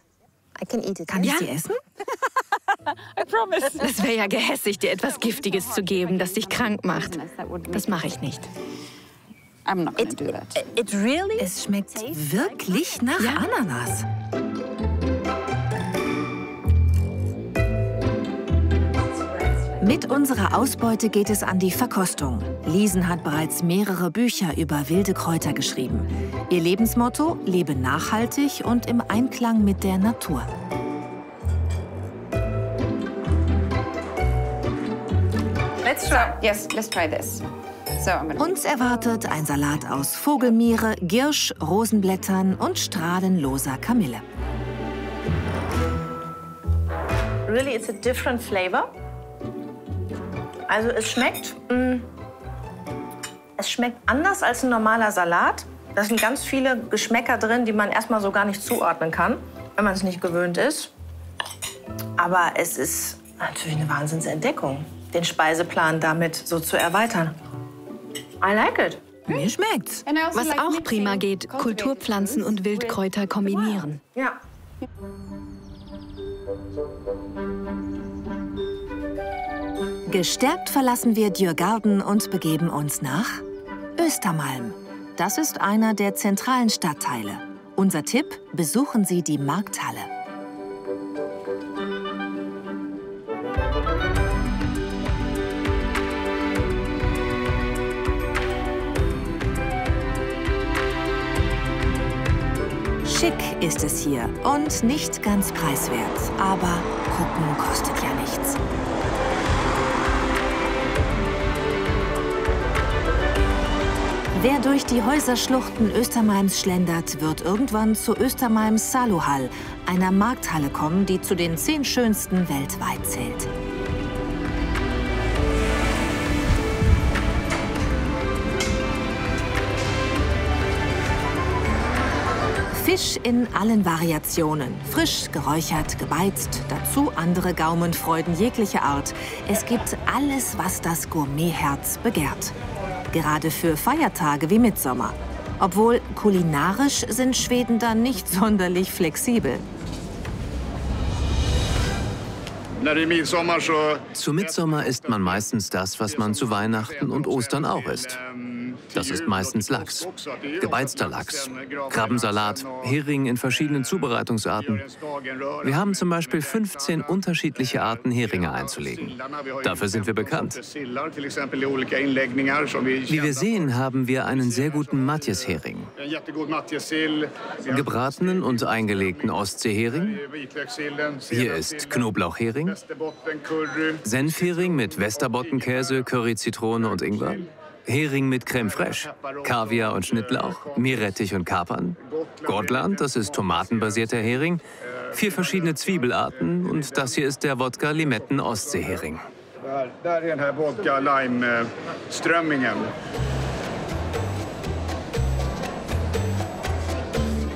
I can eat it. Kann ich Ja. sie essen? I promise. Es wäre ja gehässig, dir etwas Giftiges zu geben, das dich krank macht. Das mache ich nicht. I'm not gonna do that. It really? Es schmeckt wirklich nach Ja. Ananas. Mit unserer Ausbeute geht es an die Verkostung. Liesen hat bereits mehrere Bücher über wilde Kräuter geschrieben. Ihr Lebensmotto: Lebe nachhaltig und im Einklang mit der Natur. Let's try. Yes, let's try this. So I'm gonna. Uns erwartet ein Salat aus Vogelmiere, Girsch, Rosenblättern und strahlenloser Kamille. Really, it's a different flavor. Also es schmeckt anders als ein normaler Salat. Da sind ganz viele Geschmäcker drin, die man erstmal so gar nicht zuordnen kann, wenn man es nicht gewöhnt ist. Aber es ist natürlich eine Wahnsinnsentdeckung, den Speiseplan damit so zu erweitern. I like it. Mir schmeckt's. And I also Was like auch mixing prima geht, cultivated Kulturpflanzen foods und Wildkräuter kombinieren. Ja. Gestärkt verlassen wir Djurgården und begeben uns nach Östermalm. Das ist einer der zentralen Stadtteile. Unser Tipp: besuchen Sie die Markthalle. Schick ist es hier und nicht ganz preiswert, aber gucken kostet ja nichts. Wer durch die Häuserschluchten Östermalms schlendert, wird irgendwann zu Östermalms Saluhall, einer Markthalle kommen, die zu den 10 schönsten weltweit zählt. Fisch in allen Variationen, frisch, geräuchert, gebeizt, dazu andere Gaumenfreuden jeglicher Art. Es gibt alles, was das Gourmetherz begehrt. Gerade für Feiertage wie Mittsommer. Obwohl kulinarisch sind Schweden da nicht sonderlich flexibel. Zu Mittsommer isst man meistens das, was man zu Weihnachten und Ostern auch isst. Das ist meistens Lachs, gebeizter Lachs, Krabbensalat, Hering in verschiedenen Zubereitungsarten. Wir haben zum Beispiel 15 unterschiedliche Arten, Heringe einzulegen. Dafür sind wir bekannt. Wie wir sehen, haben wir einen sehr guten Matjeshering, gebratenen und eingelegten Ostseehering. Hier ist Knoblauchhering, Senfhering mit Västerbottenkäse, Curry, Zitrone und Ingwer. Hering mit Crème fraîche, Kaviar und Schnittlauch, Meerrettich und Kapern, Gotland, das ist tomatenbasierter Hering, 4 verschiedene Zwiebelarten und das hier ist der Wodka-Limetten-Ostseehering.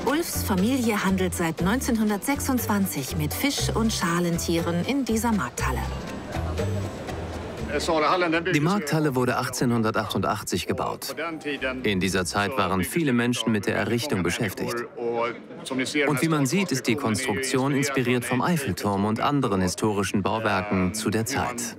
Ulfs Familie handelt seit 1926 mit Fisch- und Schalentieren in dieser Markthalle. Die Markthalle wurde 1888 gebaut. In dieser Zeit waren viele Menschen mit der Errichtung beschäftigt. Und wie man sieht, ist die Konstruktion inspiriert vom Eiffelturm und anderen historischen Bauwerken zu der Zeit.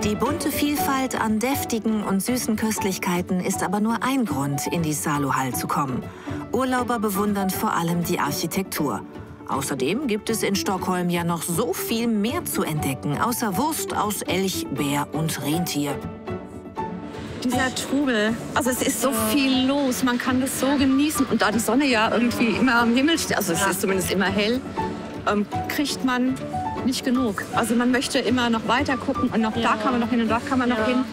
Die bunte Vielfalt an deftigen und süßen Köstlichkeiten ist aber nur ein Grund, in die Saluhall zu kommen. Urlauber bewundern vor allem die Architektur. Außerdem gibt es in Stockholm ja noch so viel mehr zu entdecken, außer Wurst aus Elch, Bär und Rentier. Dieser Trubel, also es ist so viel los, man kann das so genießen. Und da die Sonne ja irgendwie immer am Himmel steht, also es ist zumindest immer hell, kriegt man nicht genug. Also man möchte immer noch weiter gucken und noch da kann man noch hin und da kann man noch hin.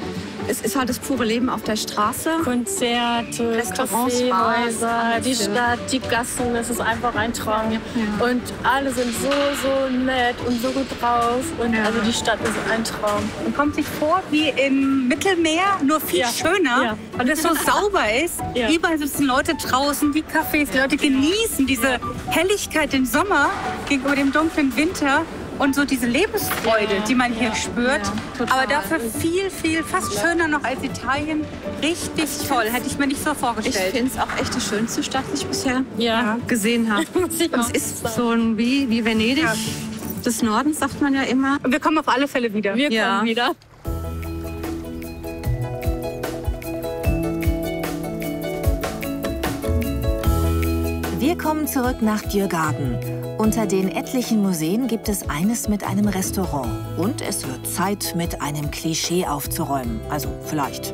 Es ist halt das pure Leben auf der Straße. Konzerte, Restaurants, Kaffeehäuser, die Stadt, die Gassen, das ist einfach ein Traum. Ja. Und alle sind so nett und so gut drauf. Und also die Stadt ist ein Traum. Man kommt sich vor wie im Mittelmeer, nur viel schöner, weil es so sauber ist. Ja. Überall sitzen Leute draußen, die Cafés, die Leute genießen diese Helligkeit im Sommer gegenüber dem dunklen Winter. Und so diese Lebensfreude, die man hier spürt. Aber dafür viel, fast schöner noch als Italien. Richtig toll, hätte ich mir nicht so vorgestellt. Ich finde es auch echt die schönste Stadt, die ich bisher gesehen habe. Es ist so wie Venedig des Nordens, sagt man ja immer. Und wir kommen auf alle Fälle wieder. Wir kommen wieder. Wir kommen zurück nach Djurgården. Unter den etlichen Museen gibt es eines mit einem Restaurant. Und es wird Zeit, mit einem Klischee aufzuräumen. Also vielleicht.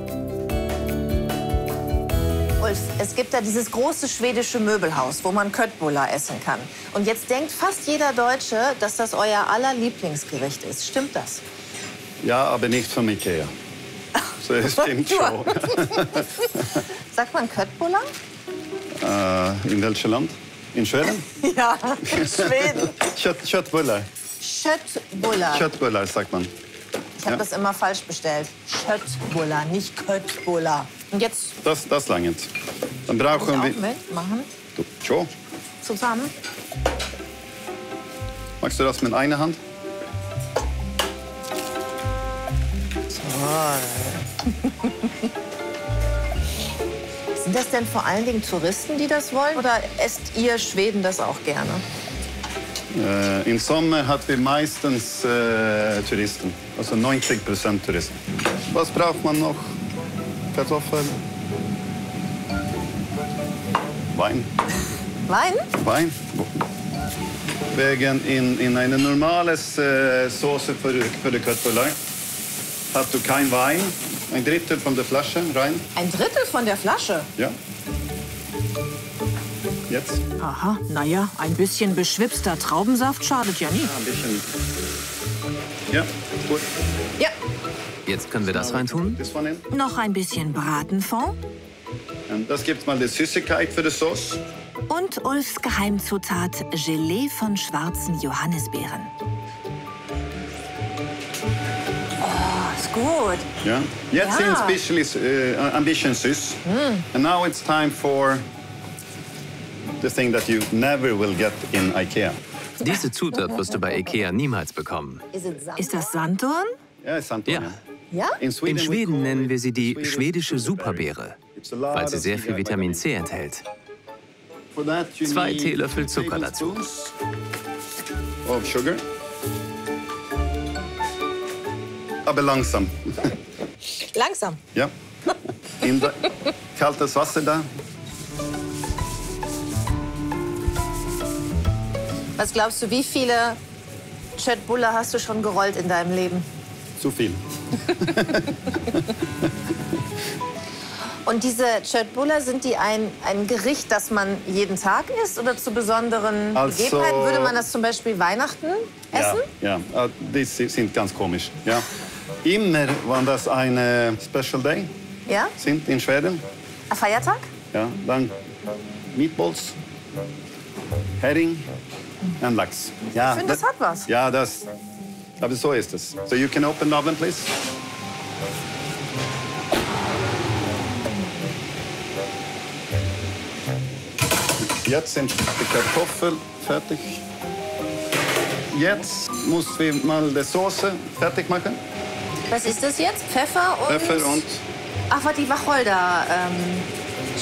Ulf, es gibt da dieses große schwedische Möbelhaus, wo man Köttbullar essen kann. Und jetzt denkt fast jeder Deutsche, dass das euer aller Lieblingsgericht ist. Stimmt das? Ja, aber nicht von Ikea. So, das stimmt schon. Sagt man Köttbullar? In welchem Land? In Schweden? Ja, in Schweden. Köttbullar. Köttbullar. Köttbullar sagt man. Ich habe das immer falsch bestellt. Köttbullar, nicht Köttbullar. Und jetzt? Das langt. Dann brauchen wir... Mitmachen? Schon. Zusammen? Magst du das mit einer Hand? Toll. Sind das denn vor allen Dingen Touristen, die das wollen? Oder esst ihr Schweden das auch gerne? Im Sommer haben wir meistens Touristen. Also 90% Touristen. Was braucht man noch? Kartoffeln? Wein. Wein? Wein. Wegen in eine normale Soße für die Köttbullar hast du kein Wein. Ein Drittel von der Flasche rein. Ein Drittel von der Flasche? Ja. Jetzt? Aha, naja, ein bisschen beschwipster Traubensaft schadet ja nie. Ja, ein bisschen. Ja, gut. Ja. Jetzt können wir das reintun. Noch ein bisschen Bratenfond. Das gibt mal die Süßigkeit für die Sauce. Und Ulfs Geheimzutat, Gelee von schwarzen Johannisbeeren. Oh, ist gut. Ja. Jetzt sind es ein bisschen süß. And now it's time for the thing that you never will get in IKEA. Diese Zutat wirst du bei IKEA niemals bekommen. Ist das Sanddorn? Ja, ist Sanddorn. Ja? In Schweden nennen wir sie die schwedische Superbeere, weil sie sehr viel Vitamin C enthält. 2 Teelöffel Zucker dazu. Of sugar. Aber langsam. Langsam? Ja. In kaltes Wasser da. Was glaubst du, wie viele Köttbullar hast du schon gerollt in deinem Leben? Zu viel. Und diese Köttbullar, sind die ein Gericht, das man jeden Tag isst oder zu besonderen Begebenheiten? Würde man das zum Beispiel Weihnachten essen? Ja, die sind ganz komisch. Ja. Immer, wenn das ein Special Day sind in Schweden. Ein Feiertag? Ja, dann Meatballs, Hering und Lachs. Ja, ich finde, das hat was. Ja, aber so ist es. So you can open the oven, please. Jetzt sind die Kartoffeln fertig. Jetzt müssen wir mal die Soße fertig machen. Was ist das jetzt? Pfeffer und... Pfeffer und... Ach, was die Wacholder,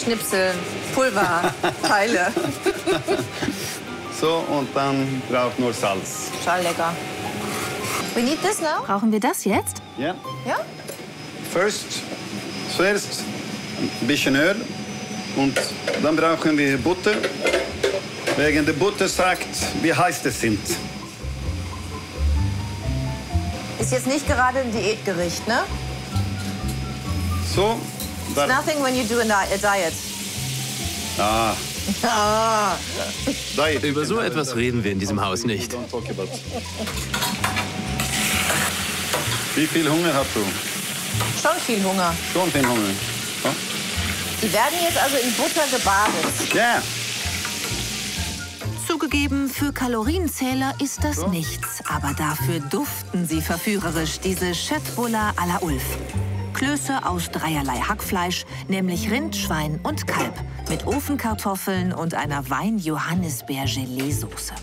Schnipsel, Pulverteile. So, und dann braucht nur Salz. Total lecker. We need this now? Brauchen wir das jetzt? Ja. Ja? Zuerst ein bisschen Öl und dann brauchen wir Butter. Wegen der Butter sagt, wie heiß es sind. Ist jetzt nicht gerade ein Diätgericht, ne? So. It's nothing when you do a diet. Ah. Ah. Über so etwas reden wir in diesem Haus nicht. Wie viel Hunger hast du? Schon viel Hunger. Schon viel Hunger. Ja? Die werden jetzt also in Butter gebadet. Ja. Zugegeben, für Kalorienzähler ist das nichts. Aber dafür duften sie verführerisch, diese Köttbullar à la Ulf. Klöße aus dreierlei Hackfleisch, nämlich Rind, Schwein und Kalb. Mit Ofenkartoffeln und einer Wein-Johannisbeer-Gelee-Soße.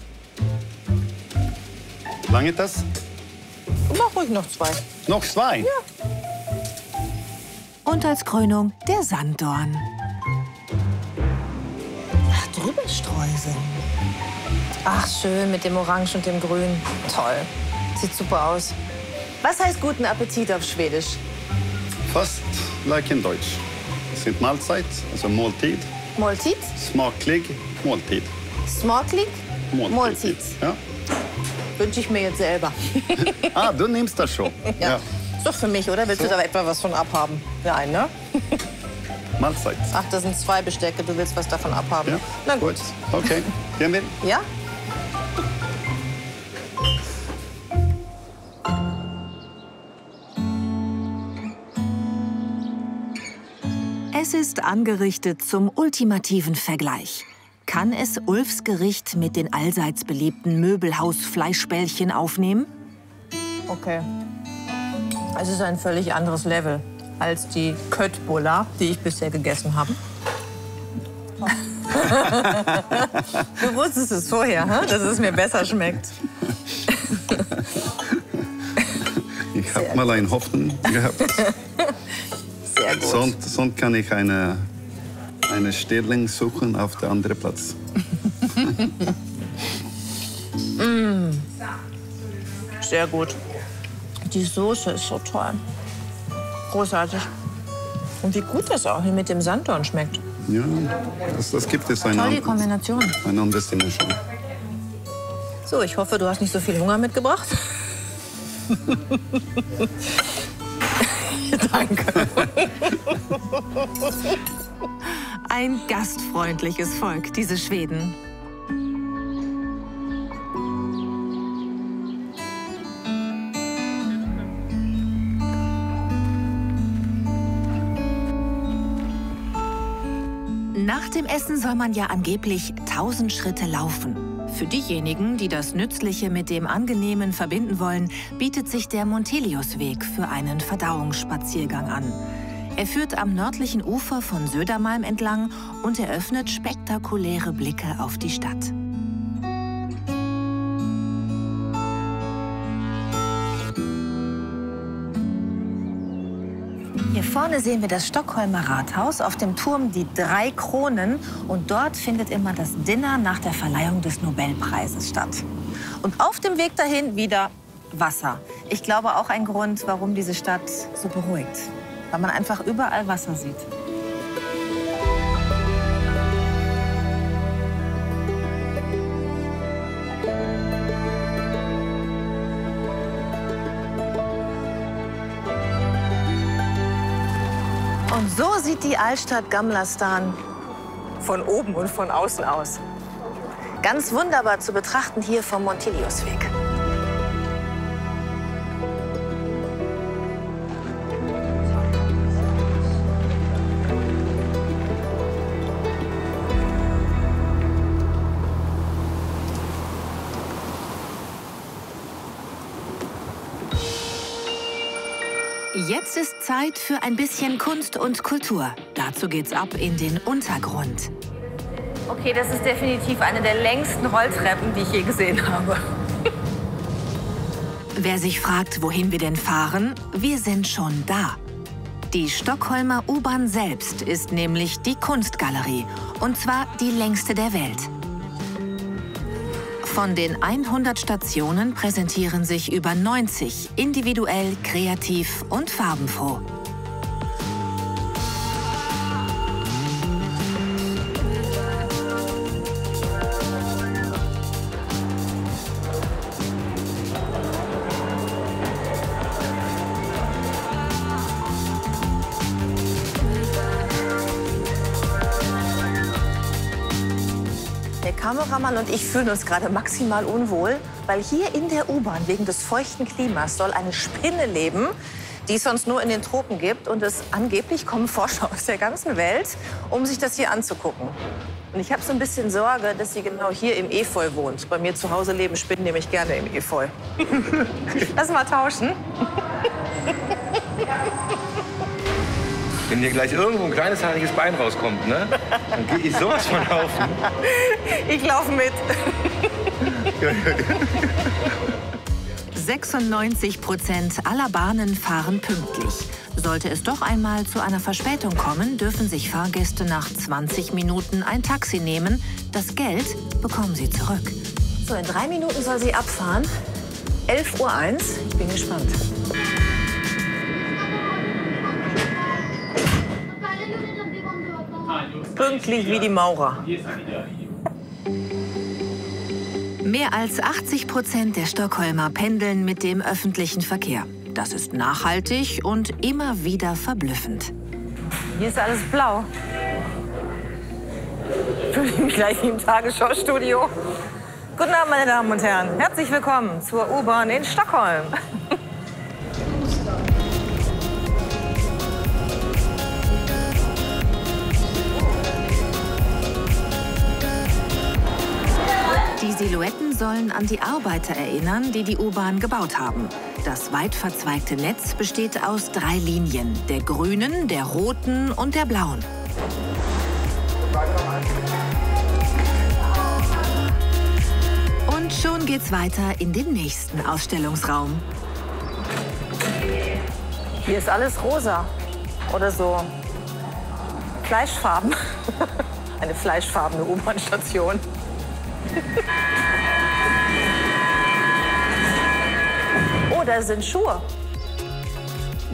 Lange das? Mach ruhig noch 2. Noch 2? Ja. Und als Krönung der Sanddorn. Ach, drüber streuseln. Ach, schön mit dem Orange und dem Grün. Toll. Sieht super aus. Was heißt guten Appetit auf Schwedisch? Fast like in Deutsch. Es sind Mahlzeit, also Måltid. Måltid? Smaklig Måltid. Smaklig? Måltid. Ja. Wünsche ich mir jetzt selber. Ah, du nimmst das schon. Ja. Ist doch für mich, oder? Willst du da etwa was von abhaben? Nein, ne? Mahlzeit. Ach, das sind 2 Bestecke. Du willst was davon abhaben? Ja. Na gut. Okay. Gehen wir? Ja? Es ist angerichtet zum ultimativen Vergleich. Kann es Ulfs Gericht mit den allseits beliebten Möbelhaus-Fleischbällchen aufnehmen? Okay. Es ist ein völlig anderes Level als die Köttbullar, die ich bisher gegessen habe. Du wusstest es vorher, dass es mir besser schmeckt. Ich habe mal eine Hoffnung gehabt. Sehr gut. Sonst kann ich eine Stellung suchen auf der anderen Platz. Sehr gut. Die Soße ist so toll. Großartig. Und wie gut das auch hier mit dem Sanddorn schmeckt. Ja, das gibt es Toll, die Kombination. Eine andere Mischung. So, ich hoffe, du hast nicht so viel Hunger mitgebracht. Danke. Ein gastfreundliches Volk, diese Schweden. Nach dem Essen soll man ja angeblich 1000 Schritte laufen. Für diejenigen, die das Nützliche mit dem Angenehmen verbinden wollen, bietet sich der Monteliusweg für einen Verdauungsspaziergang an. Er führt am nördlichen Ufer von Södermalm entlang und eröffnet spektakuläre Blicke auf die Stadt. Hier vorne sehen wir das Stockholmer Rathaus, auf dem Turm die 3 Kronen und dort findet immer das Dinner nach der Verleihung des Nobelpreises statt. Und auf dem Weg dahin wieder Wasser. Ich glaube auch ein Grund, warum diese Stadt so beruhigt, weil man einfach überall Wasser sieht. Und so sieht die Altstadt Gamla stan von oben und von außen aus. Ganz wunderbar zu betrachten hier vom Monteliusweg. Jetzt ist Zeit für ein bisschen Kunst und Kultur. Dazu geht's ab in den Untergrund. Okay, das ist definitiv eine der längsten Rolltreppen, die ich je gesehen habe. Wer sich fragt, wohin wir denn fahren, wir sind schon da. Die Stockholmer U-Bahn selbst ist nämlich die Kunstgalerie, und zwar die längste der Welt. Von den 100 Stationen präsentieren sich über 90 individuell, kreativ und farbenfroh. Der Kameramann und ich fühlen uns gerade maximal unwohl, weil hier in der U-Bahn wegen des feuchten Klimas soll eine Spinne leben, die es sonst nur in den Tropen gibt. Und angeblich kommen Forscher aus der ganzen Welt, um sich das hier anzugucken. Und ich habe so ein bisschen Sorge, dass sie genau hier im Efeu wohnt. Bei mir zu Hause leben Spinnen nämlich gerne im Efeu. Lass mal tauschen. Wenn hier gleich irgendwo ein kleines haariges Bein rauskommt, ne, dann gehe ich sowas von laufen. Ich laufe mit. 96% aller Bahnen fahren pünktlich. Sollte es doch einmal zu einer Verspätung kommen, dürfen sich Fahrgäste nach 20 Minuten ein Taxi nehmen. Das Geld bekommen sie zurück. So, in 3 Minuten soll sie abfahren. 11:01 Uhr. Ich bin gespannt. Pünktlich wie die Maurer. Mehr als 80% der Stockholmer pendeln mit dem öffentlichen Verkehr. Das ist nachhaltig und immer wieder verblüffend. Hier ist alles blau. Fühle ich mich gleich wie im Tagesschau-Studio. Guten Abend, meine Damen und Herren. Herzlich willkommen zur U-Bahn in Stockholm. Die Silhouetten sollen an die Arbeiter erinnern, die die U-Bahn gebaut haben. Das weit verzweigte Netz besteht aus 3 Linien, der grünen, der roten und der blauen. Und schon geht's weiter in den nächsten Ausstellungsraum. Hier ist alles rosa oder so Fleischfarben. Eine fleischfarbene U-Bahn-Station. Oh, da sind Schuhe.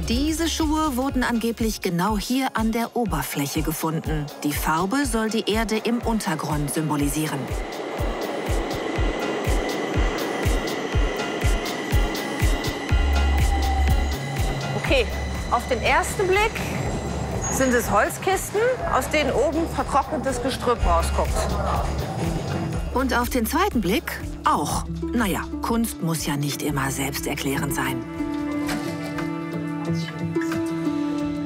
Diese Schuhe wurden angeblich genau hier an der Oberfläche gefunden. Die Farbe soll die Erde im Untergrund symbolisieren. Auf den ersten Blick sind es Holzkisten, aus denen oben vertrocknetes Gestrüpp rausguckt. Und auf den zweiten Blick auch. Naja, Kunst muss ja nicht immer selbsterklärend sein.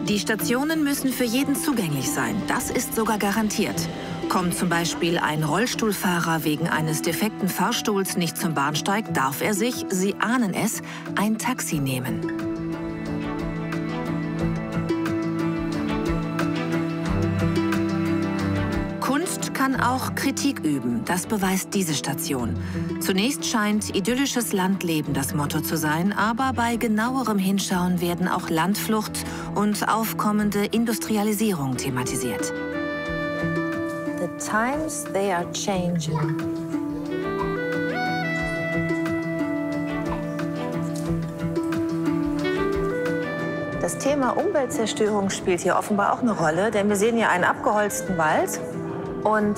Die Stationen müssen für jeden zugänglich sein. Das ist sogar garantiert. Kommt zum Beispiel ein Rollstuhlfahrer wegen eines defekten Fahrstuhls nicht zum Bahnsteig, darf er sich, Sie ahnen es, ein Taxi nehmen. Kunst kann auch Kritik üben, das beweist diese Station. Zunächst scheint idyllisches Landleben das Motto zu sein, aber bei genauerem Hinschauen werden auch Landflucht und aufkommende Industrialisierung thematisiert. The times they are changing. Das Thema Umweltzerstörung spielt hier offenbar auch eine Rolle, denn wir sehen hier einen abgeholzten Wald. Und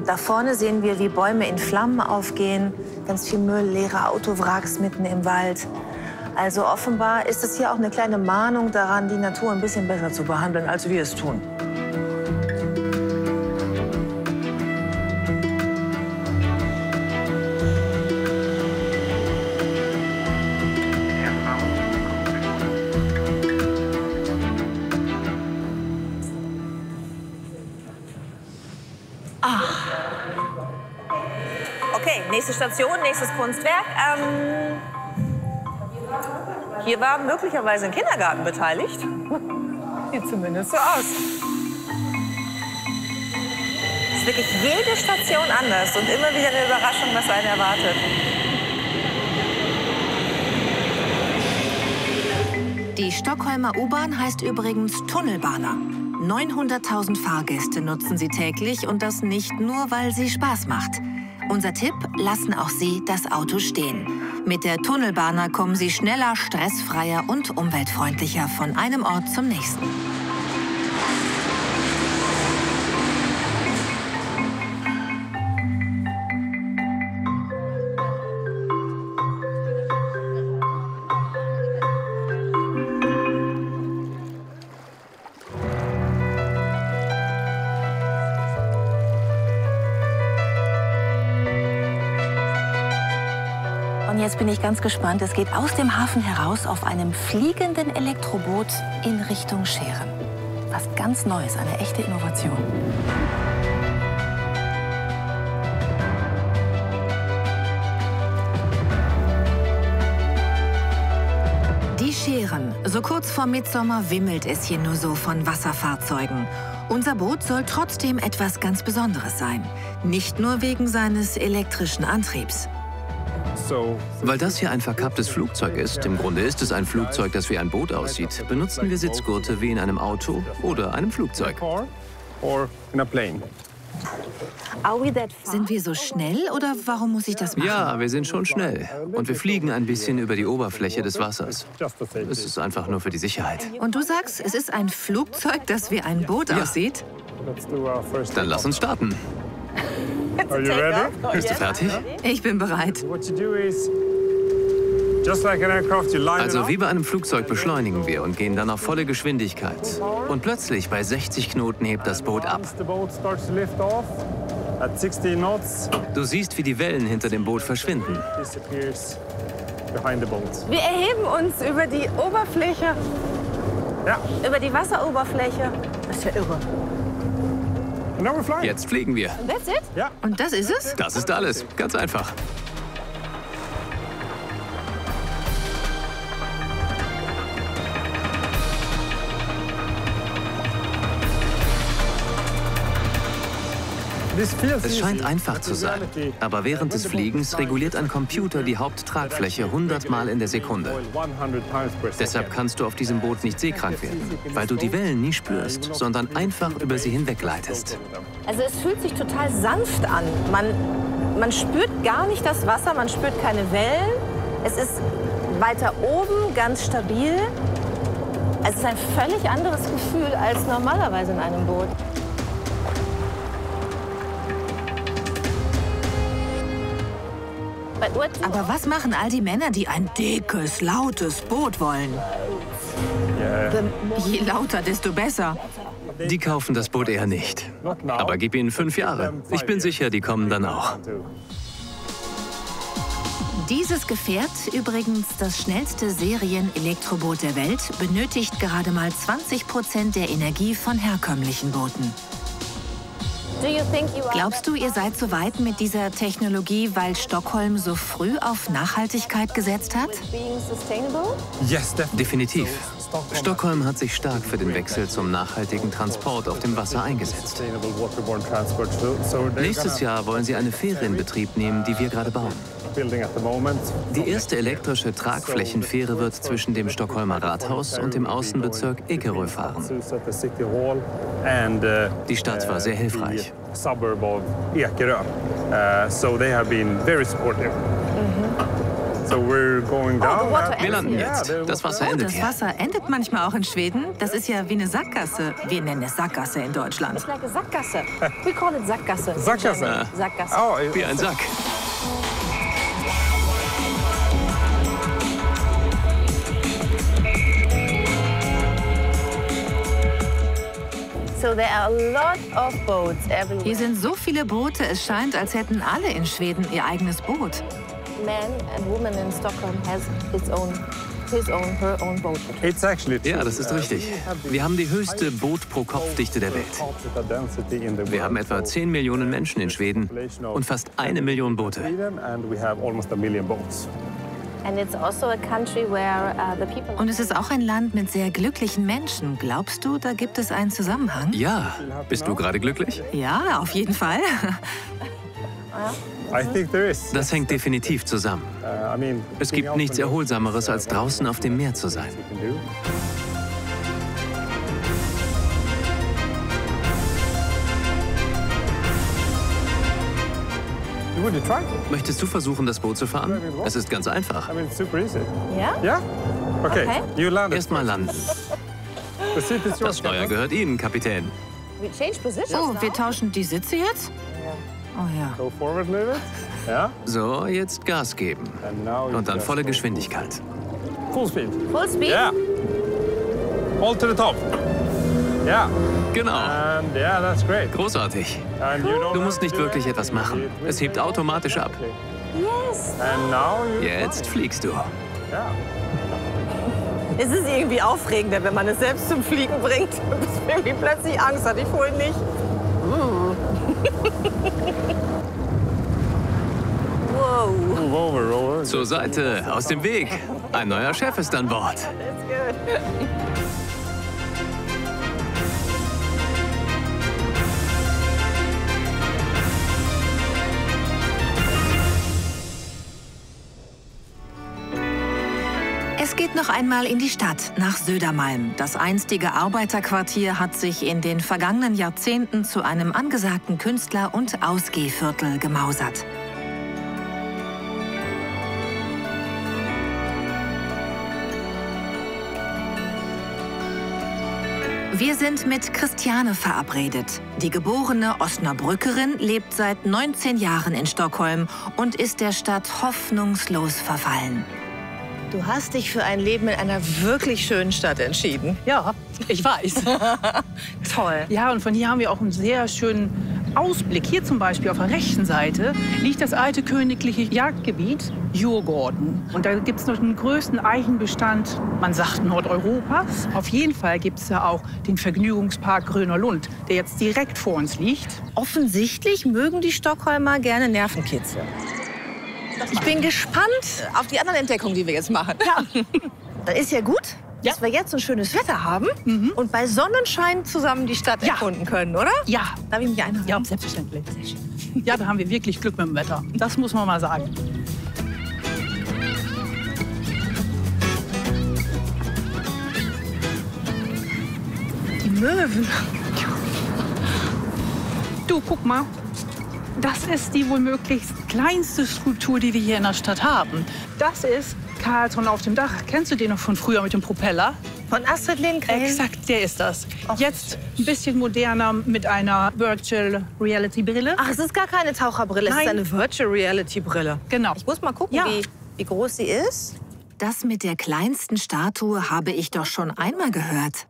da vorne sehen wir, wie Bäume in Flammen aufgehen, ganz viel Müll, leere Autowracks mitten im Wald. Also offenbar ist es hier auch eine kleine Mahnung daran, die Natur ein bisschen besser zu behandeln, als wir es tun. Okay, nächste Station, nächstes Kunstwerk. Hier war möglicherweise ein Kindergarten beteiligt. Sieht zumindest so aus. Es ist wirklich jede Station anders und immer wieder eine Überraschung, was einen erwartet. Die Stockholmer U-Bahn heißt übrigens Tunnelbana. 900.000 Fahrgäste nutzen sie täglich und das nicht nur, weil sie Spaß macht. Unser Tipp, lassen auch Sie das Auto stehen. Mit der Tunnelbana kommen Sie schneller, stressfreier und umweltfreundlicher von einem Ort zum nächsten. Und jetzt bin ich ganz gespannt. Es geht aus dem Hafen heraus auf einem fliegenden Elektroboot in Richtung Scheren. Was ganz Neues, eine echte Innovation. Die Scheren. So kurz vor Mittsommer wimmelt es hier nur so von Wasserfahrzeugen. Unser Boot soll trotzdem etwas ganz Besonderes sein. Nicht nur wegen seines elektrischen Antriebs. Weil das hier ein verkapptes Flugzeug ist, im Grunde ist es ein Flugzeug, das wie ein Boot aussieht, benutzen wir Sitzgurte wie in einem Auto oder einem Flugzeug. Sind wir so schnell oder warum muss ich das machen? Ja, wir sind schon schnell. Und wir fliegen ein bisschen über die Oberfläche des Wassers. Es ist einfach nur für die Sicherheit. Und du sagst, es ist ein Flugzeug, das wie ein Boot aussieht? Dann lass uns starten. Bist du fertig? Ich bin bereit. Also wie bei einem Flugzeug beschleunigen wir und gehen dann auf volle Geschwindigkeit. Und plötzlich bei 60 Knoten hebt das Boot ab. Du siehst, wie die Wellen hinter dem Boot verschwinden. Wir erheben uns über die Oberfläche. Ja. Über die Wasseroberfläche. Das ist ja irre. Jetzt fliegen wir. That's it? Ja. Und das ist es? Das ist alles. Ganz einfach. Es scheint einfach zu sein, aber während des Fliegens reguliert ein Computer die Haupttragfläche 100 Mal in der Sekunde. Deshalb kannst du auf diesem Boot nicht seekrank werden, weil du die Wellen nie spürst, sondern einfach über sie hinweggleitest. Also es fühlt sich total sanft an. Man spürt gar nicht das Wasser, man spürt keine Wellen. Es ist weiter oben, ganz stabil. Es ist ein völlig anderes Gefühl als normalerweise in einem Boot. Aber was machen all die Männer, die ein dickes, lautes Boot wollen? Je lauter, desto besser. Die kaufen das Boot eher nicht. Aber gib ihnen 5 Jahre. Ich bin sicher, die kommen dann auch. Dieses Gefährt, übrigens das schnellste Serien-Elektroboot der Welt, benötigt gerade mal 20% der Energie von herkömmlichen Booten. Glaubst du, ihr seid so weit mit dieser Technologie, weil Stockholm so früh auf Nachhaltigkeit gesetzt hat? Definitiv. Stockholm hat sich stark für den Wechsel zum nachhaltigen Transport auf dem Wasser eingesetzt. Nächstes Jahr wollen sie eine Fähre in Betrieb nehmen, die wir gerade bauen. Die erste elektrische Tragflächenfähre wird zwischen dem Stockholmer Rathaus und dem Außenbezirk Ekerö fahren. Die Stadt war sehr hilfreich. Wir landen jetzt. Das Wasser endet hier. Das Wasser endet manchmal auch in Schweden. Das ist ja wie eine Sackgasse. Wir nennen es Sackgasse in Deutschland. It's like a Sackgasse. We call it Sackgasse. Sackgasse. Sackgasse. Oh, wie ein Sack. So there are a lot of boats everywhere. Hier sind so viele Boote, es scheint, als hätten alle in Schweden ihr eigenes Boot. Man and woman in Stockholm has her own boat. Ja, das ist richtig. Wir haben die höchste Boot-pro-Kopf-Dichte der Welt. Wir haben etwa 10 Millionen Menschen in Schweden und fast 1 Million Boote. Und es ist auch ein Land mit sehr glücklichen Menschen. Glaubst du, da gibt es einen Zusammenhang? Ja. Bist du gerade glücklich? Ja, auf jeden Fall. Das hängt definitiv zusammen. Es gibt nichts Erholsameres, als draußen auf dem Meer zu sein. Möchtest du versuchen, das Boot zu fahren? Es ist ganz einfach. Ja? Ja? Okay. Erst mal landen. Das Steuer gehört Ihnen, Kapitän. Oh, wir tauschen die Sitze jetzt? Oh ja. Go forward a little bit. Ja. So, jetzt Gas geben. Und dann volle Geschwindigkeit. Full speed. Full speed? Ja. All to the top. Ja. Genau. And yeah, that's great. Großartig. Du musst nicht wirklich etwas machen. Es hebt automatisch ab. Yes. And now Jetzt fliegst du. Ja. Es ist irgendwie aufregender, wenn man es selbst zum Fliegen bringt, bis man irgendwie plötzlich Angst hat. Ich vorhin nicht. Wow. Zur Seite, aus dem Weg. Ein neuer Chef ist an Bord. Es geht noch einmal in die Stadt, nach Södermalm. Das einstige Arbeiterquartier hat sich in den vergangenen Jahrzehnten zu einem angesagten Künstler- und Ausgehviertel gemausert. Wir sind mit Christiane verabredet. Die geborene Osnabrückerin lebt seit 19 Jahren in Stockholm und ist der Stadt hoffnungslos verfallen. Du hast dich für ein Leben in einer wirklich schönen Stadt entschieden. Ja, ich weiß. Toll. Ja, und von hier haben wir auch einen sehr schönen Ausblick. Hier zum Beispiel auf der rechten Seite liegt das alte königliche Jagdgebiet Djurgården. Und da gibt es noch den größten Eichenbestand, man sagt Nordeuropas. Auf jeden Fall gibt es da auch den Vergnügungspark Gröner Lund, der jetzt direkt vor uns liegt. Offensichtlich mögen die Stockholmer gerne Nervenkitzel. Ich bin gespannt auf die anderen Entdeckungen, die wir jetzt machen. Ja. Dann ist ja gut, dass wir jetzt so ein schönes Wetter haben und bei Sonnenschein zusammen die Stadt erkunden können, oder? Ja. Darf ich mich einladen? Ja, selbstverständlich. Ja, da haben wir wirklich Glück mit dem Wetter. Das muss man mal sagen. Die Möwen. Du, guck mal. Das ist die wohl möglichst kleinste Skulptur, die wir hier in der Stadt haben. Das ist Karlsson auf dem Dach. Kennst du den noch von früher mit dem Propeller? Von Astrid Lindgren? Exakt, der ist das. Jetzt ein bisschen moderner mit einer Virtual Reality Brille. Ach, es ist gar keine Taucherbrille, es ist eine Virtual Reality Brille. Genau. Ich muss mal gucken, wie groß sie ist. Das mit der kleinsten Statue habe ich doch schon einmal gehört.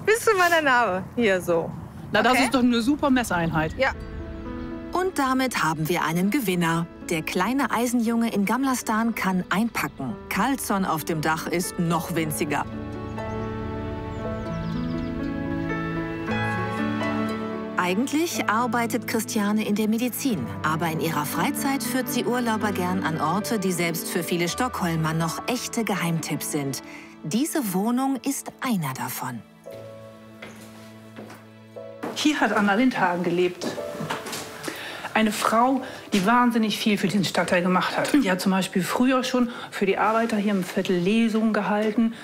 Bis zu meiner Narbe. Hier so. Na, das ist doch eine super Messeinheit. Ja. Und damit haben wir einen Gewinner. Der kleine Eisenjunge in Gamlastan kann einpacken. Karlsson auf dem Dach ist noch winziger. Eigentlich arbeitet Christiane in der Medizin, aber in ihrer Freizeit führt sie Urlauber gern an Orte, die selbst für viele Stockholmer noch echte Geheimtipps sind. Diese Wohnung ist einer davon. Hier hat Anna Lindhagen gelebt. Eine Frau, die wahnsinnig viel für diesen Stadtteil gemacht hat. Die hat zum Beispiel früher schon für die Arbeiter hier im Viertel Lesungen gehalten.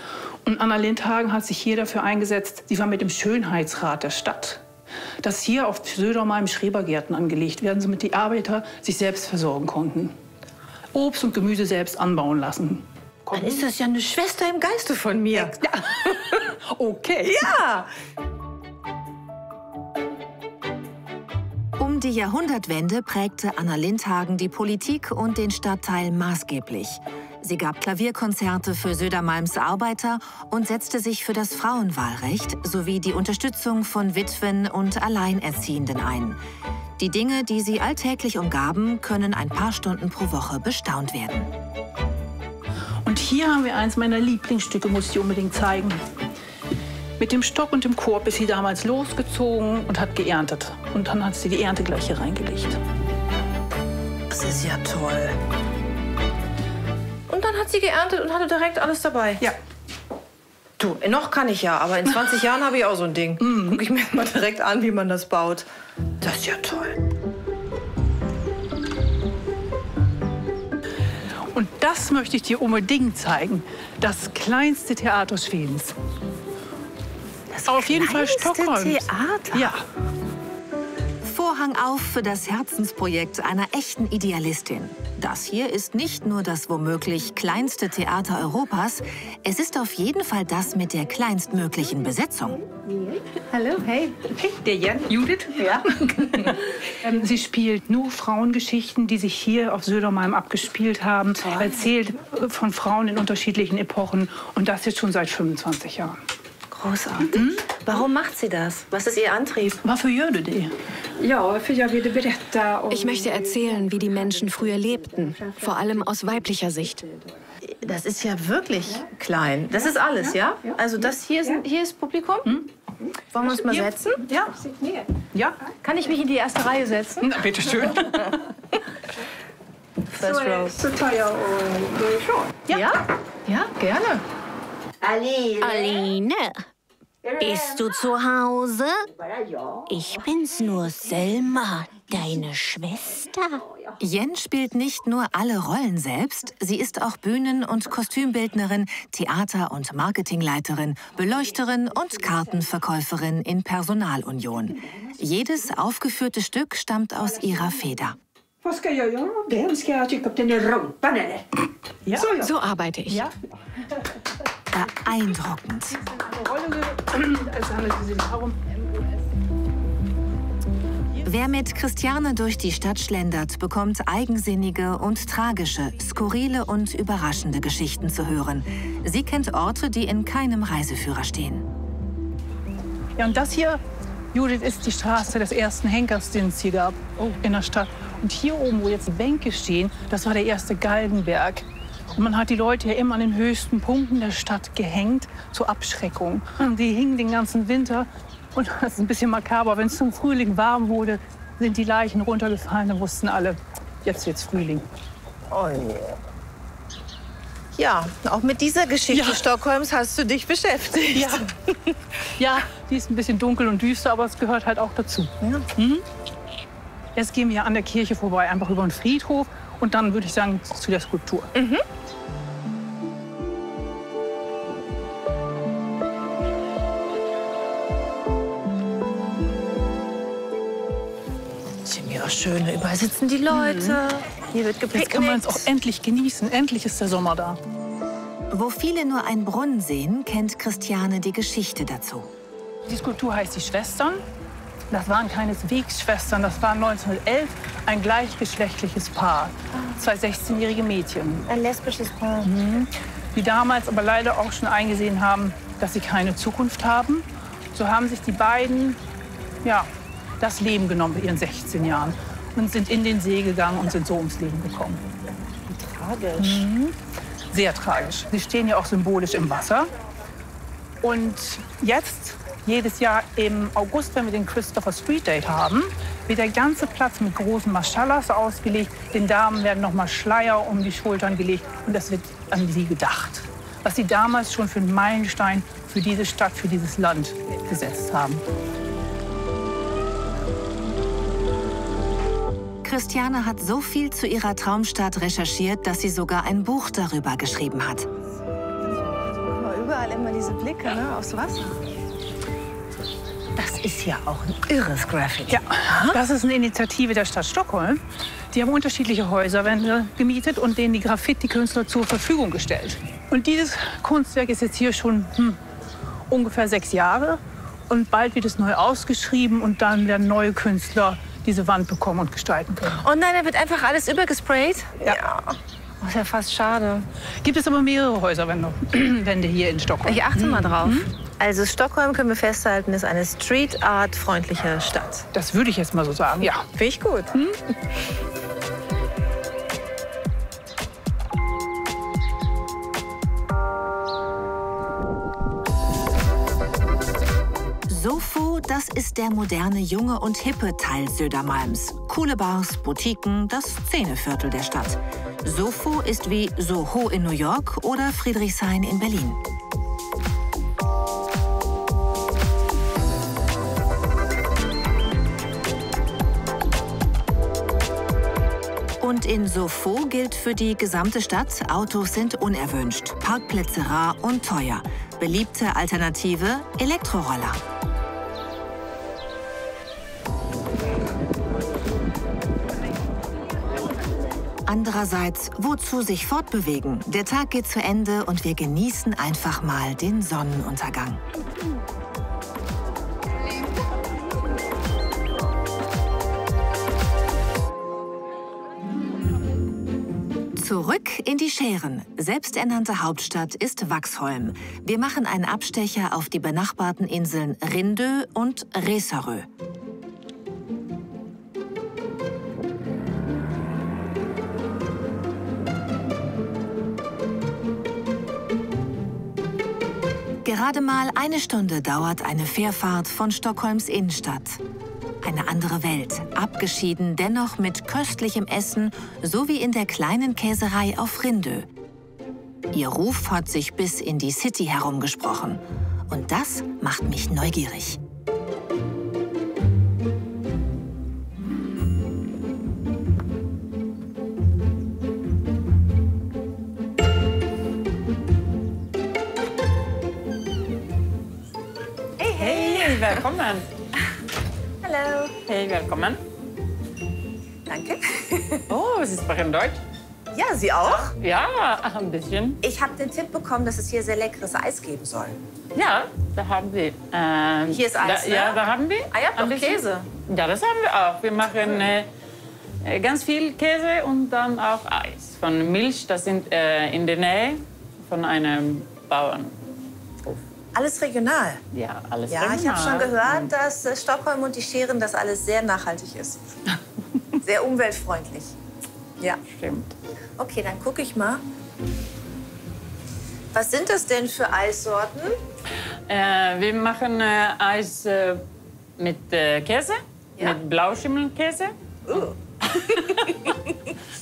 Und Anna Lindhagen hat sich hier dafür eingesetzt, sie war mit dem Schönheitsrat der Stadt, dass hier auf Södermalm Schrebergärten angelegt werden, damit die Arbeiter sich selbst versorgen konnten. Obst und Gemüse selbst anbauen lassen. Dann ist das ja eine Schwester im Geiste von mir. Ja. Okay. Ja. Um die Jahrhundertwende prägte Anna Lindhagen die Politik und den Stadtteil maßgeblich. Sie gab Klavierkonzerte für Södermalms Arbeiter und setzte sich für das Frauenwahlrecht sowie die Unterstützung von Witwen und Alleinerziehenden ein. Die Dinge, die sie alltäglich umgaben, können ein paar Stunden pro Woche bestaunt werden. Und hier haben wir eins meiner Lieblingsstücke, muss ich unbedingt zeigen. Mit dem Stock und dem Korb ist sie damals losgezogen und hat geerntet. Und dann hat sie die Ernte gleich hier reingelegt. Das ist ja toll. Und dann hat sie geerntet und hatte direkt alles dabei? Ja. Du, noch kann ich ja, aber in 20 Jahren habe ich auch so ein Ding. Guck ich mir mal direkt an, wie man das baut. Das ist ja toll. Und das möchte ich dir unbedingt zeigen. Das kleinste Theater Schwedens. Das auf jeden Fall Stockholm. Theater? Ja. Vorhang auf für das Herzensprojekt einer echten Idealistin. Das hier ist nicht nur das womöglich kleinste Theater Europas, es ist auf jeden Fall das mit der kleinstmöglichen Besetzung. Hallo, hey. Hey, der Jan, Judith. Ja. Sie spielt nur Frauengeschichten, die sich hier auf Södermalm abgespielt haben. Erzählt von Frauen in unterschiedlichen Epochen und das jetzt schon seit 25 Jahren. Großartig. Warum macht sie das? Was ist ihr Antrieb? Varför gör du det? Ja, ich möchte erzählen, wie die Menschen früher lebten, vor allem aus weiblicher Sicht. Das ist ja wirklich klein. Das ist alles, ja? Also das hier ist Publikum? Wollen wir uns mal setzen? Ja. Ja. Kann ich mich in die erste Reihe setzen? Na, bitteschön. First row. Ja? Ja, gerne. Aline, bist du zu Hause? Ich bin's nur, Selma, deine Schwester. Jen spielt nicht nur alle Rollen selbst, sie ist auch Bühnen- und Kostümbildnerin, Theater- und Marketingleiterin, Beleuchterin und Kartenverkäuferin in Personalunion. Jedes aufgeführte Stück stammt aus ihrer Feder. Was ska jag göra? Vem ska jag trycka upp den i rumpan eller? Ja. So arbeite ich. Ja. Beeindruckend. Wer mit Christiane durch die Stadt schlendert, bekommt eigensinnige und tragische, skurrile und überraschende Geschichten zu hören. Sie kennt Orte, die in keinem Reiseführer stehen. Ja, und das hier, Judith, ist die Straße des ersten Henkers, den es hier gab in der Stadt. Und hier oben, wo jetzt die Bänke stehen, das war der erste Galgenberg. Und man hat die Leute ja immer an den höchsten Punkten der Stadt gehängt, zur Abschreckung. Und die hingen den ganzen Winter. Und das ist ein bisschen makaber. Wenn es zum Frühling warm wurde, sind die Leichen runtergefallen. Dann wussten alle, jetzt wird's Frühling. Oh je. Ja, auch mit dieser Geschichte Stockholms hast du dich beschäftigt. Ja. Ja, die ist ein bisschen dunkel und düster, aber es gehört halt auch dazu. Ja. Jetzt gehen wir an der Kirche vorbei, einfach über den Friedhof. Und dann würde ich sagen, zu der Skulptur. Ja, schön. Überall sitzen die Leute. Hier wird gepicknickt. Jetzt kann man es auch endlich genießen. Endlich ist der Sommer da. Wo viele nur einen Brunnen sehen, kennt Christiane die Geschichte dazu. Die Skulptur heißt Die Schwestern. Das waren keineswegs Schwestern, das war 1911 ein gleichgeschlechtliches Paar. 2 16-jährige Mädchen. Ein lesbisches Paar. Die damals aber leider auch schon eingesehen haben, dass sie keine Zukunft haben. So haben sich die beiden das Leben genommen bei ihren 16 Jahren und sind in den See gegangen und sind so ums Leben gekommen. Tragisch. Sehr tragisch. Sie stehen ja auch symbolisch im Wasser. Und jetzt, jedes Jahr im August, wenn wir den Christopher Street Day haben, wird der ganze Platz mit großen Maschallas ausgelegt. Den Damen werden nochmal Schleier um die Schultern gelegt und das wird an sie gedacht. Was sie damals schon für einen Meilenstein für diese Stadt, für dieses Land gesetzt haben. Christiane hat so viel zu ihrer Traumstadt recherchiert, dass sie sogar ein Buch darüber geschrieben hat. Überall immer diese Blicke, ne, aufs Wasser. Das ist ja auch ein irres Graffiti. Ja, das ist eine Initiative der Stadt Stockholm. Die haben unterschiedliche Häuserwände gemietet und denen die Graffiti-Künstler zur Verfügung gestellt. Und dieses Kunstwerk ist jetzt hier schon ungefähr 6 Jahre. Und bald wird es neu ausgeschrieben und dann werden neue Künstler diese Wand bekommen und gestalten können. Oh nein, da wird einfach alles übergesprayt? Ja. Das ist ja fast schade. Gibt es aber mehrere Häuserwände hier in Stockholm. Ich achte mal drauf. Also Stockholm, können wir festhalten, ist eine Street-Art-freundliche Stadt. Das würde ich jetzt mal so sagen, ja. Finde ich gut. Sofo, das ist der moderne, junge und hippe Teil Södermalms. Coole Bars, Boutiquen, das Szeneviertel der Stadt. Sofo ist wie Soho in New York oder Friedrichshain in Berlin. Und in Sofo gilt für die gesamte Stadt, Autos sind unerwünscht, Parkplätze rar und teuer. Beliebte Alternative, Elektroroller. Andererseits, wozu sich fortbewegen? Der Tag geht zu Ende und wir genießen einfach mal den Sonnenuntergang. Zurück in die Schären. Selbsternannte Hauptstadt ist Vaxholm. Wir machen einen Abstecher auf die benachbarten Inseln Rindö und Reserö. Gerade mal 1 Stunde dauert eine Fährfahrt von Stockholms Innenstadt. Eine andere Welt, abgeschieden, dennoch mit köstlichem Essen, so wie in der kleinen Käserei auf Rindö. Ihr Ruf hat sich bis in die City herumgesprochen. Und das macht mich neugierig. Hey, willkommen. Hallo. Hey, willkommen. Danke. Oh, Sie sprechen Deutsch? Ja, Sie auch? Ja, ein bisschen. Ich habe den Tipp bekommen, dass es hier sehr leckeres Eis geben soll. Ja, da haben wir. Hier ist Eis, ne? Ja, da haben wir. Ah, ihr habt ein auch bisschen. Käse. Ja, das haben wir auch. Wir machen ganz viel Käse und dann auch Eis. Von Milch, das sind in der Nähe von einem Bauern. Alles regional? Ja, alles Ja, regional. ich habe schon gehört, dass Stockholm und die Schären, das alles sehr nachhaltig ist. Sehr umweltfreundlich. Ja. Stimmt. Okay, dann gucke ich mal. Was sind das denn für Eissorten? Wir machen Eis mit Käse, mit Blauschimmelkäse.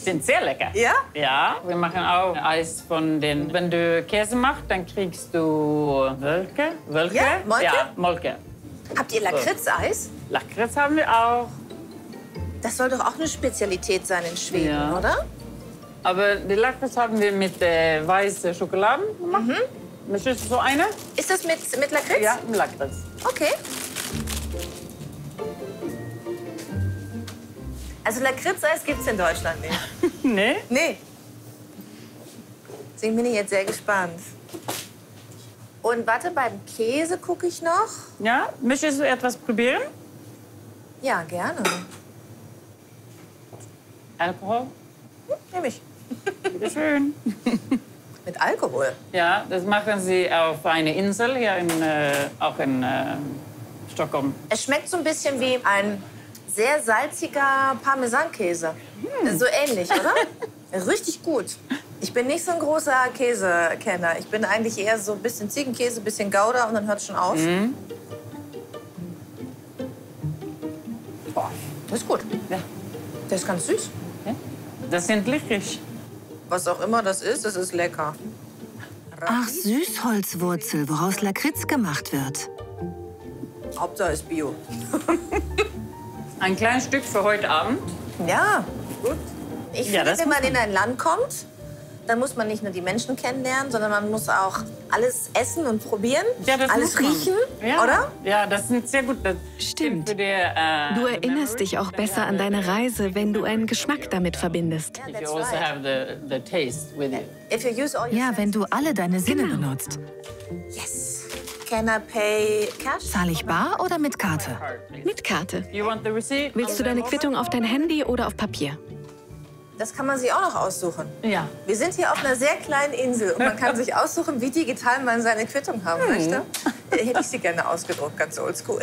Sind sehr lecker. Ja? Ja, wir machen auch Eis von den... Wenn du Käse machst, dann kriegst du Wölke. Ja, Molke? Ja, Molke. Habt ihr Lakritzeis? Lakritz haben wir auch. Das soll doch auch eine Spezialität sein in Schweden, Ja. oder? Aber die Lakritz haben wir mit weißer Schokolade gemacht. Möchtest du so eine? Ist das mit Lakritz? Ja, mit Lakritz. Okay. Also Lakritzeis gibt's in Deutschland nicht. Nee? Nee. Deswegen bin ich jetzt sehr gespannt. Und warte, beim Käse gucke ich noch. Ja, möchtest du etwas probieren? Ja, gerne. Alkohol? Nehme ich. Bitte schön. Mit Alkohol? Ja, das machen sie auf einer Insel hier auch in Stockholm. Es schmeckt so ein bisschen wie ein sehr salziger Parmesankäse. So ähnlich, oder? Richtig gut. Ich bin nicht so ein großer Käsekenner. Ich bin eigentlich eher so ein bisschen Ziegenkäse, ein bisschen Gouda und dann hört es schon auf. Boah, das ist gut. Ja. Der ist ganz süß. Ja. Das sind Licorice. Was auch immer das ist lecker. Ach, Süßholzwurzel, woraus Lakritz gemacht wird. Hauptsache ist Bio. Ein kleines Stück für heute Abend. Ja, gut. Ich finde, das wenn muss man in ein Land kommt, dann muss man nicht nur die Menschen kennenlernen, sondern man muss auch alles essen und probieren, Ja, das alles muss man. riechen, Ja. oder? Ja, das sind sehr gut. Das Stimmt. Für die, Du erinnerst dich auch besser an deine Reise, wenn du einen Geschmack damit verbindest. If you also have the taste with it. Ja, wenn du alle deine Sinne benutzt. Yes. Can I pay cash? Zahle ich bar oder mit Karte? Mit Karte. You want the receipt? Willst du deine Quittung auf dein Handy oder auf Papier? Das kann man sich auch noch aussuchen. Ja. Wir sind hier auf einer sehr kleinen Insel und man kann sich aussuchen, wie digital man seine Quittung haben möchte. Hätte ich sie gerne ausgedruckt, ganz oldschool.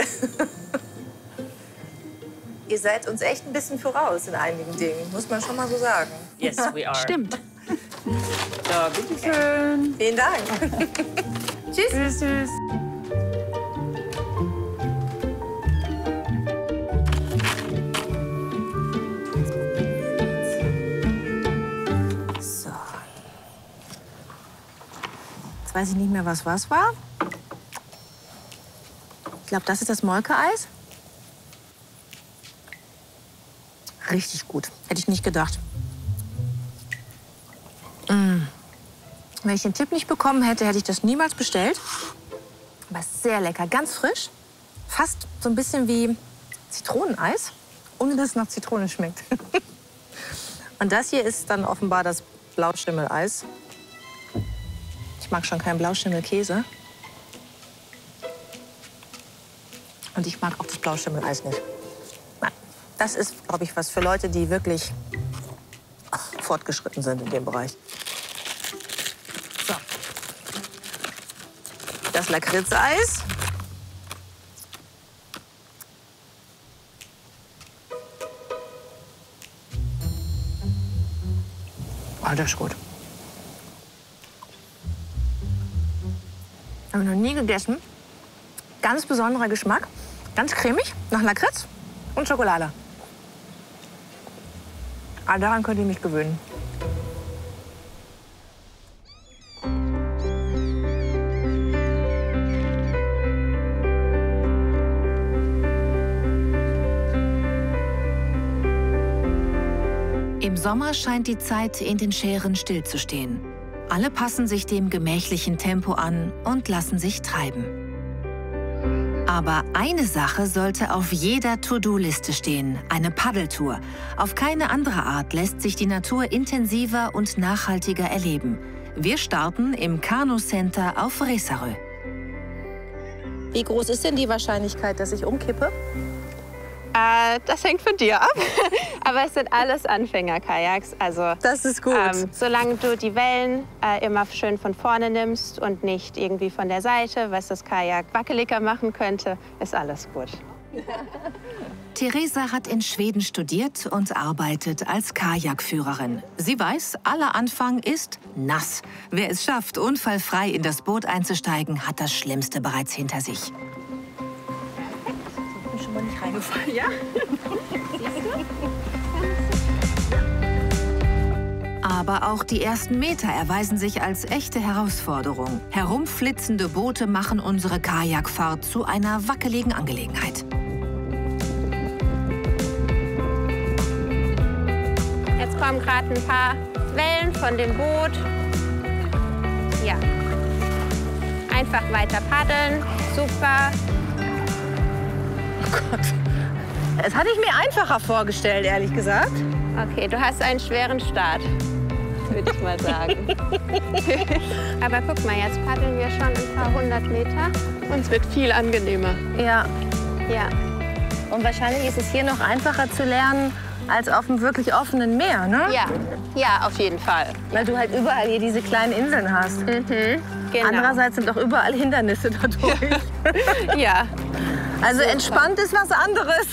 Ihr seid uns echt ein bisschen voraus in einigen Dingen, muss man schon mal so sagen. Yes, we are. Stimmt. Ja, bitteschön. Vielen Dank. Tschüss. Tschüss, tschüss. So. Jetzt weiß ich nicht mehr, was war. Ich glaube, das ist das Molke-Eis. Richtig gut. Hätte ich nicht gedacht. Wenn ich den Tipp nicht bekommen hätte, hätte ich das niemals bestellt. Aber sehr lecker, ganz frisch. Fast so ein bisschen wie Zitroneneis, ohne dass es nach Zitrone schmeckt. Und das hier ist dann offenbar das Blauschimmelleis. Ich mag schon keinen Blauschimmelkäse. Und ich mag auch das Blauschimmelleis nicht. Nein, das ist, glaube ich, was für Leute, die wirklich fortgeschritten sind in dem Bereich. So. Das Lakritzeis. Oh, das ist gut. Habe ich noch nie gegessen. Ganz besonderer Geschmack. Ganz cremig, nach Lakritz und Schokolade. Aber daran könnt ihr mich gewöhnen. Im Sommer scheint die Zeit in den Schären stillzustehen. Alle passen sich dem gemächlichen Tempo an und lassen sich treiben. Aber eine Sache sollte auf jeder To-Do-Liste stehen, eine Paddeltour. Auf keine andere Art lässt sich die Natur intensiver und nachhaltiger erleben. Wir starten im Kanu-Center auf Resarö. Wie groß ist denn die Wahrscheinlichkeit, dass ich umkippe? Das hängt von dir ab. Aber es sind alles Anfänger-Kajaks. Also, das ist gut. Solange du die Wellen immer schön von vorne nimmst und nicht irgendwie von der Seite, was das Kajak wackeliger machen könnte, ist alles gut. Theresa hat in Schweden studiert und arbeitet als Kajakführerin. Sie weiß, aller Anfang ist nass. Wer es schafft, unfallfrei in das Boot einzusteigen, hat das Schlimmste bereits hinter sich. Schon mal nicht reingefallen. Ja. Aber auch die ersten Meter erweisen sich als echte Herausforderung. Herumflitzende Boote machen unsere Kajakfahrt zu einer wackeligen Angelegenheit. Jetzt kommen gerade ein paar Wellen von dem Boot. Ja. Einfach weiter paddeln. Super. Oh Gott. Das hatte ich mir einfacher vorgestellt, ehrlich gesagt. Okay, du hast einen schweren Start, würde ich mal sagen. Aber guck mal, jetzt paddeln wir schon ein paar hundert Meter und es wird viel angenehmer. Ja. Ja. Und wahrscheinlich ist es hier noch einfacher zu lernen als auf dem wirklich offenen Meer, ne? Ja, ja, auf jeden Fall. Weil du halt überall hier diese kleinen Inseln hast. Genau. Andererseits sind auch überall Hindernisse dadurch. Ja. Also entspannt ist was anderes.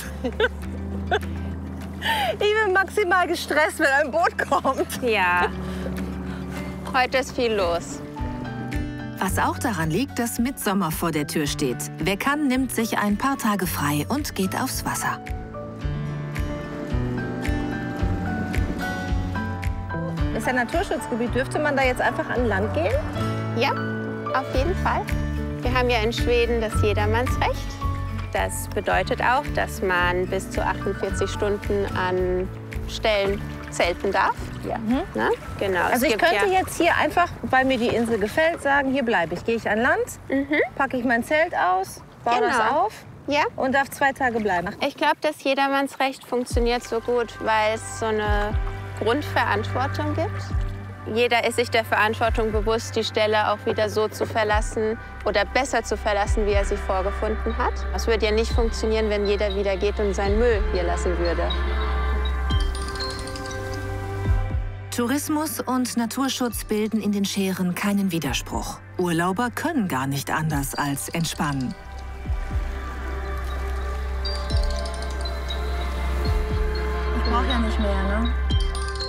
Ich bin maximal gestresst, wenn ein Boot kommt. Ja. Heute ist viel los. Was auch daran liegt, dass Mitsommer vor der Tür steht. Wer kann, nimmt sich ein paar Tage frei und geht aufs Wasser. Das ist ein Naturschutzgebiet. Dürfte man da jetzt einfach an Land gehen? Ja, auf jeden Fall. Wir haben ja in Schweden das Jedermannsrecht. Das bedeutet auch, dass man bis zu 48 Stunden an Stellen zelten darf. Ja. Na, genau. Also ich könnte jetzt hier einfach, weil mir die Insel gefällt, sagen, hier bleibe ich. Gehe ich an Land, packe ich mein Zelt aus, baue das auf und darf 2 Tage bleiben. Ich glaube, das Jedermannsrecht funktioniert so gut, weil es so eine Grundverantwortung gibt. Jeder ist sich der Verantwortung bewusst, die Stelle auch wieder so zu verlassen oder besser zu verlassen, wie er sie vorgefunden hat. Es würde ja nicht funktionieren, wenn jeder wieder geht und seinen Müll hier lassen würde. Tourismus und Naturschutz bilden in den Schären keinen Widerspruch. Urlauber können gar nicht anders als entspannen. Ich brauche ja nicht mehr, ne?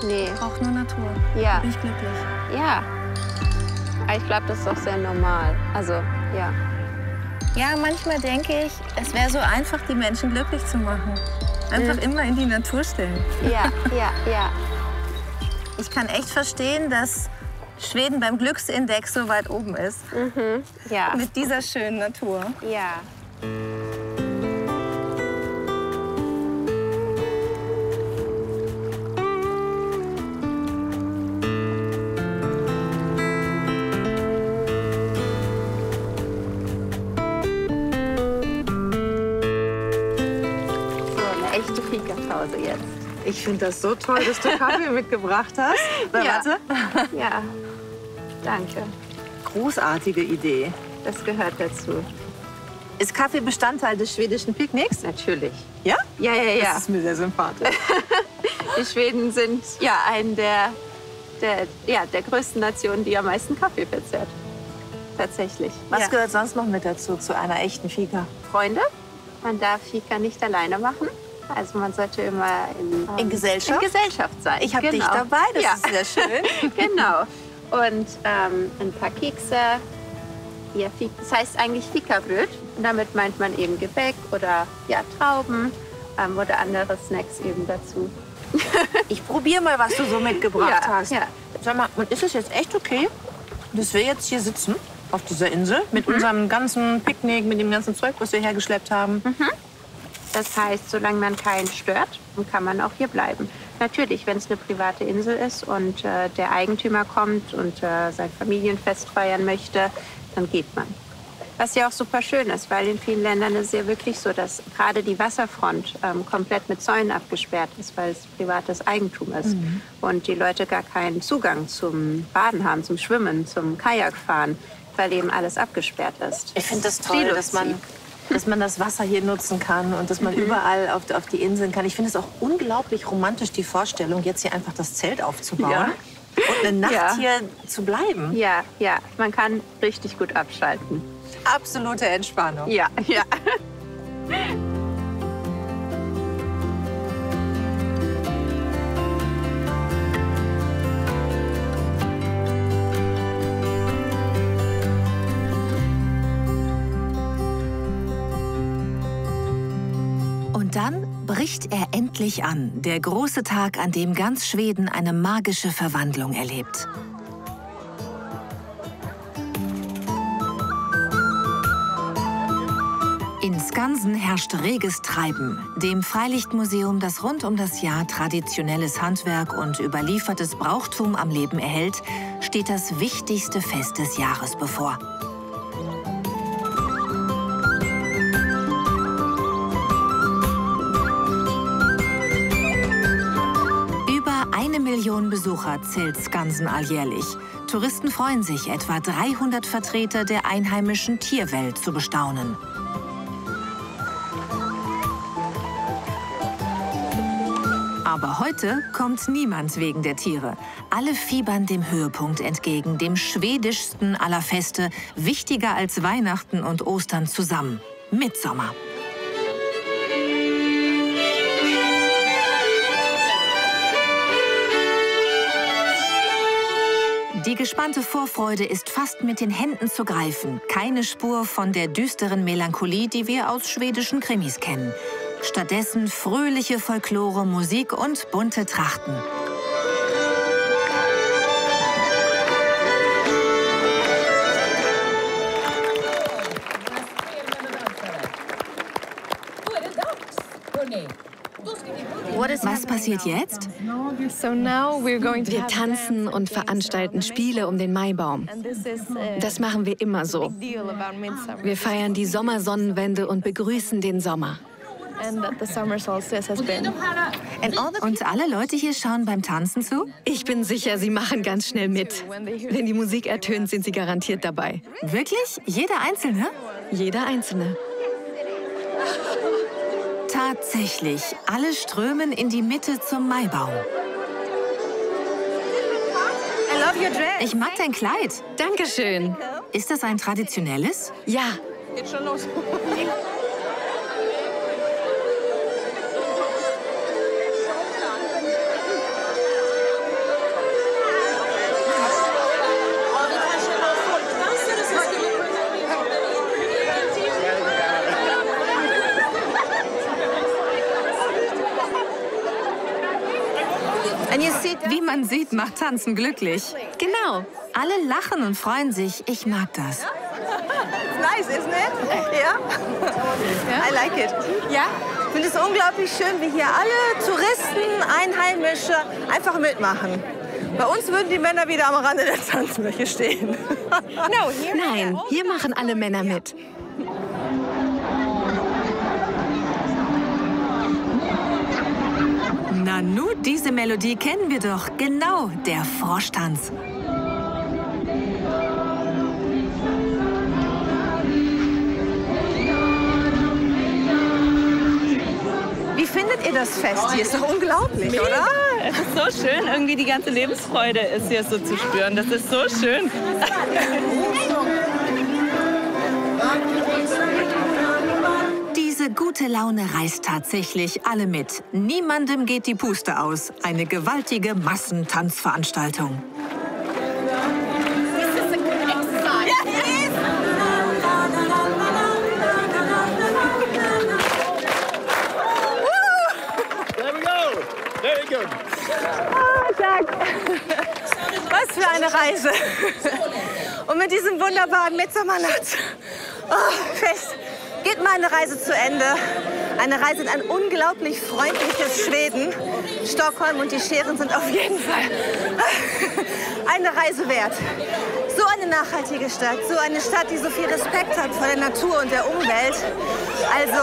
Nee. Ich brauche nur Natur. Ja. Bin ich glücklich. Ja. Aber ich glaube, das ist auch sehr normal. Also, ja. Ja, manchmal denke ich, es wäre so einfach, die Menschen glücklich zu machen. Einfach immer in die Natur stellen. Ja, ja, ja. Ich kann echt verstehen, dass Schweden beim Glücksindex so weit oben ist. Ja. Mit dieser schönen Natur. Ja. Echte Fikapause jetzt. Ich finde das so toll, dass du Kaffee mitgebracht hast. Na, Ja. warte. Ja, danke. Großartige Idee. Das gehört dazu. Ist Kaffee Bestandteil des schwedischen Picknicks? Natürlich. Ja? Ja, ja, ja. Das ist mir sehr sympathisch. Die Schweden sind ja eine der größten Nationen, die am meisten Kaffee verzehrt. Tatsächlich. Was gehört sonst noch mit dazu, zu einer echten Fika? Freunde. Man darf Fika nicht alleine machen. Also man sollte immer in Gesellschaft? In Gesellschaft sein. Ich habe dich dabei, das ist sehr schön. Genau. Und ein paar Kekse. Ja, das heißt eigentlich Fikabröt. Und damit meint man eben Gebäck oder ja, Trauben oder andere Snacks eben dazu. Ich probiere mal, was du so mitgebracht hast. Ja. Sag mal, und ist es jetzt echt okay, dass wir jetzt hier sitzen auf dieser Insel mit unserem ganzen Picknick, mit dem ganzen Zeug, was wir hergeschleppt haben? Das heißt, solange man keinen stört, kann man auch hier bleiben. Natürlich, wenn es eine private Insel ist und der Eigentümer kommt und sein Familienfest feiern möchte, dann geht man. Was ja auch super schön ist, weil in vielen Ländern ist es ja wirklich so, dass gerade die Wasserfront komplett mit Zäunen abgesperrt ist, weil es privates Eigentum ist. Und die Leute gar keinen Zugang zum Baden haben, zum Schwimmen, zum Kajakfahren, weil eben alles abgesperrt ist. Ich finde das toll, dass man das Wasser hier nutzen kann und dass man überall auf die Inseln kann. Ich finde es auch unglaublich romantisch, die Vorstellung, jetzt hier einfach das Zelt aufzubauen und eine Nacht hier zu bleiben. Ja, ja, man kann richtig gut abschalten. Absolute Entspannung. Ja, ja. Und dann bricht er endlich an, der große Tag, an dem ganz Schweden eine magische Verwandlung erlebt. In Skansen herrscht reges Treiben. Dem Freilichtmuseum, das rund um das Jahr traditionelles Handwerk und überliefertes Brauchtum am Leben erhält, steht das wichtigste Fest des Jahres bevor. Über 1 Million Besucher zählt Skansen alljährlich. Touristen freuen sich, etwa 300 Vertreter der einheimischen Tierwelt zu bestaunen. Aber heute kommt niemand wegen der Tiere. Alle fiebern dem Höhepunkt entgegen, dem schwedischsten aller Feste, wichtiger als Weihnachten und Ostern zusammen. Mittsommer. Die gespannte Vorfreude ist fast mit den Händen zu greifen. Keine Spur von der düsteren Melancholie, die wir aus schwedischen Krimis kennen. Stattdessen fröhliche Folklore, Musik und bunte Trachten. Was passiert jetzt? Wir tanzen und veranstalten Spiele um den Maibaum. Das machen wir immer so. Wir feiern die Sommersonnenwende und begrüßen den Sommer. Und alle Leute hier schauen beim Tanzen zu? Ich bin sicher, sie machen ganz schnell mit. Wenn die Musik ertönt, sind sie garantiert dabei. Wirklich? Jeder Einzelne? Jeder Einzelne. Tatsächlich, alle strömen in die Mitte zum Maibaum. Ich mag dein Kleid. Dankeschön. Ist das ein traditionelles? Ja. Geht schon los. Wie man sieht, macht Tanzen glücklich. Genau. Alle lachen und freuen sich. Ich mag das. Nice, isn't it? Ja? I like it. Ja? Ich finde es unglaublich schön, wie hier alle Touristen, Einheimische einfach mitmachen. Bei uns würden die Männer wieder am Rande der Tanzfläche stehen. Nein, hier machen alle Männer mit. Nanu, diese Melodie kennen wir doch. Genau, der Froschtanz. Wie findet ihr das Fest hier? Ist doch unglaublich, Mega. oder? Es ist so schön, irgendwie die ganze Lebensfreude ist hier so zu spüren. Das ist so schön. Diese gute Laune reißt tatsächlich alle mit. Niemandem geht die Puste aus. Eine gewaltige Massentanzveranstaltung. Was für eine Reise. Und mit diesem wunderbaren Mitsommernacht Fest geht meine Reise zu Ende. Eine Reise in ein unglaublich freundliches Schweden. Stockholm und die Scheren sind auf jeden Fall eine Reise wert. So eine nachhaltige Stadt, so eine Stadt, die so viel Respekt hat vor der Natur und der Umwelt. Also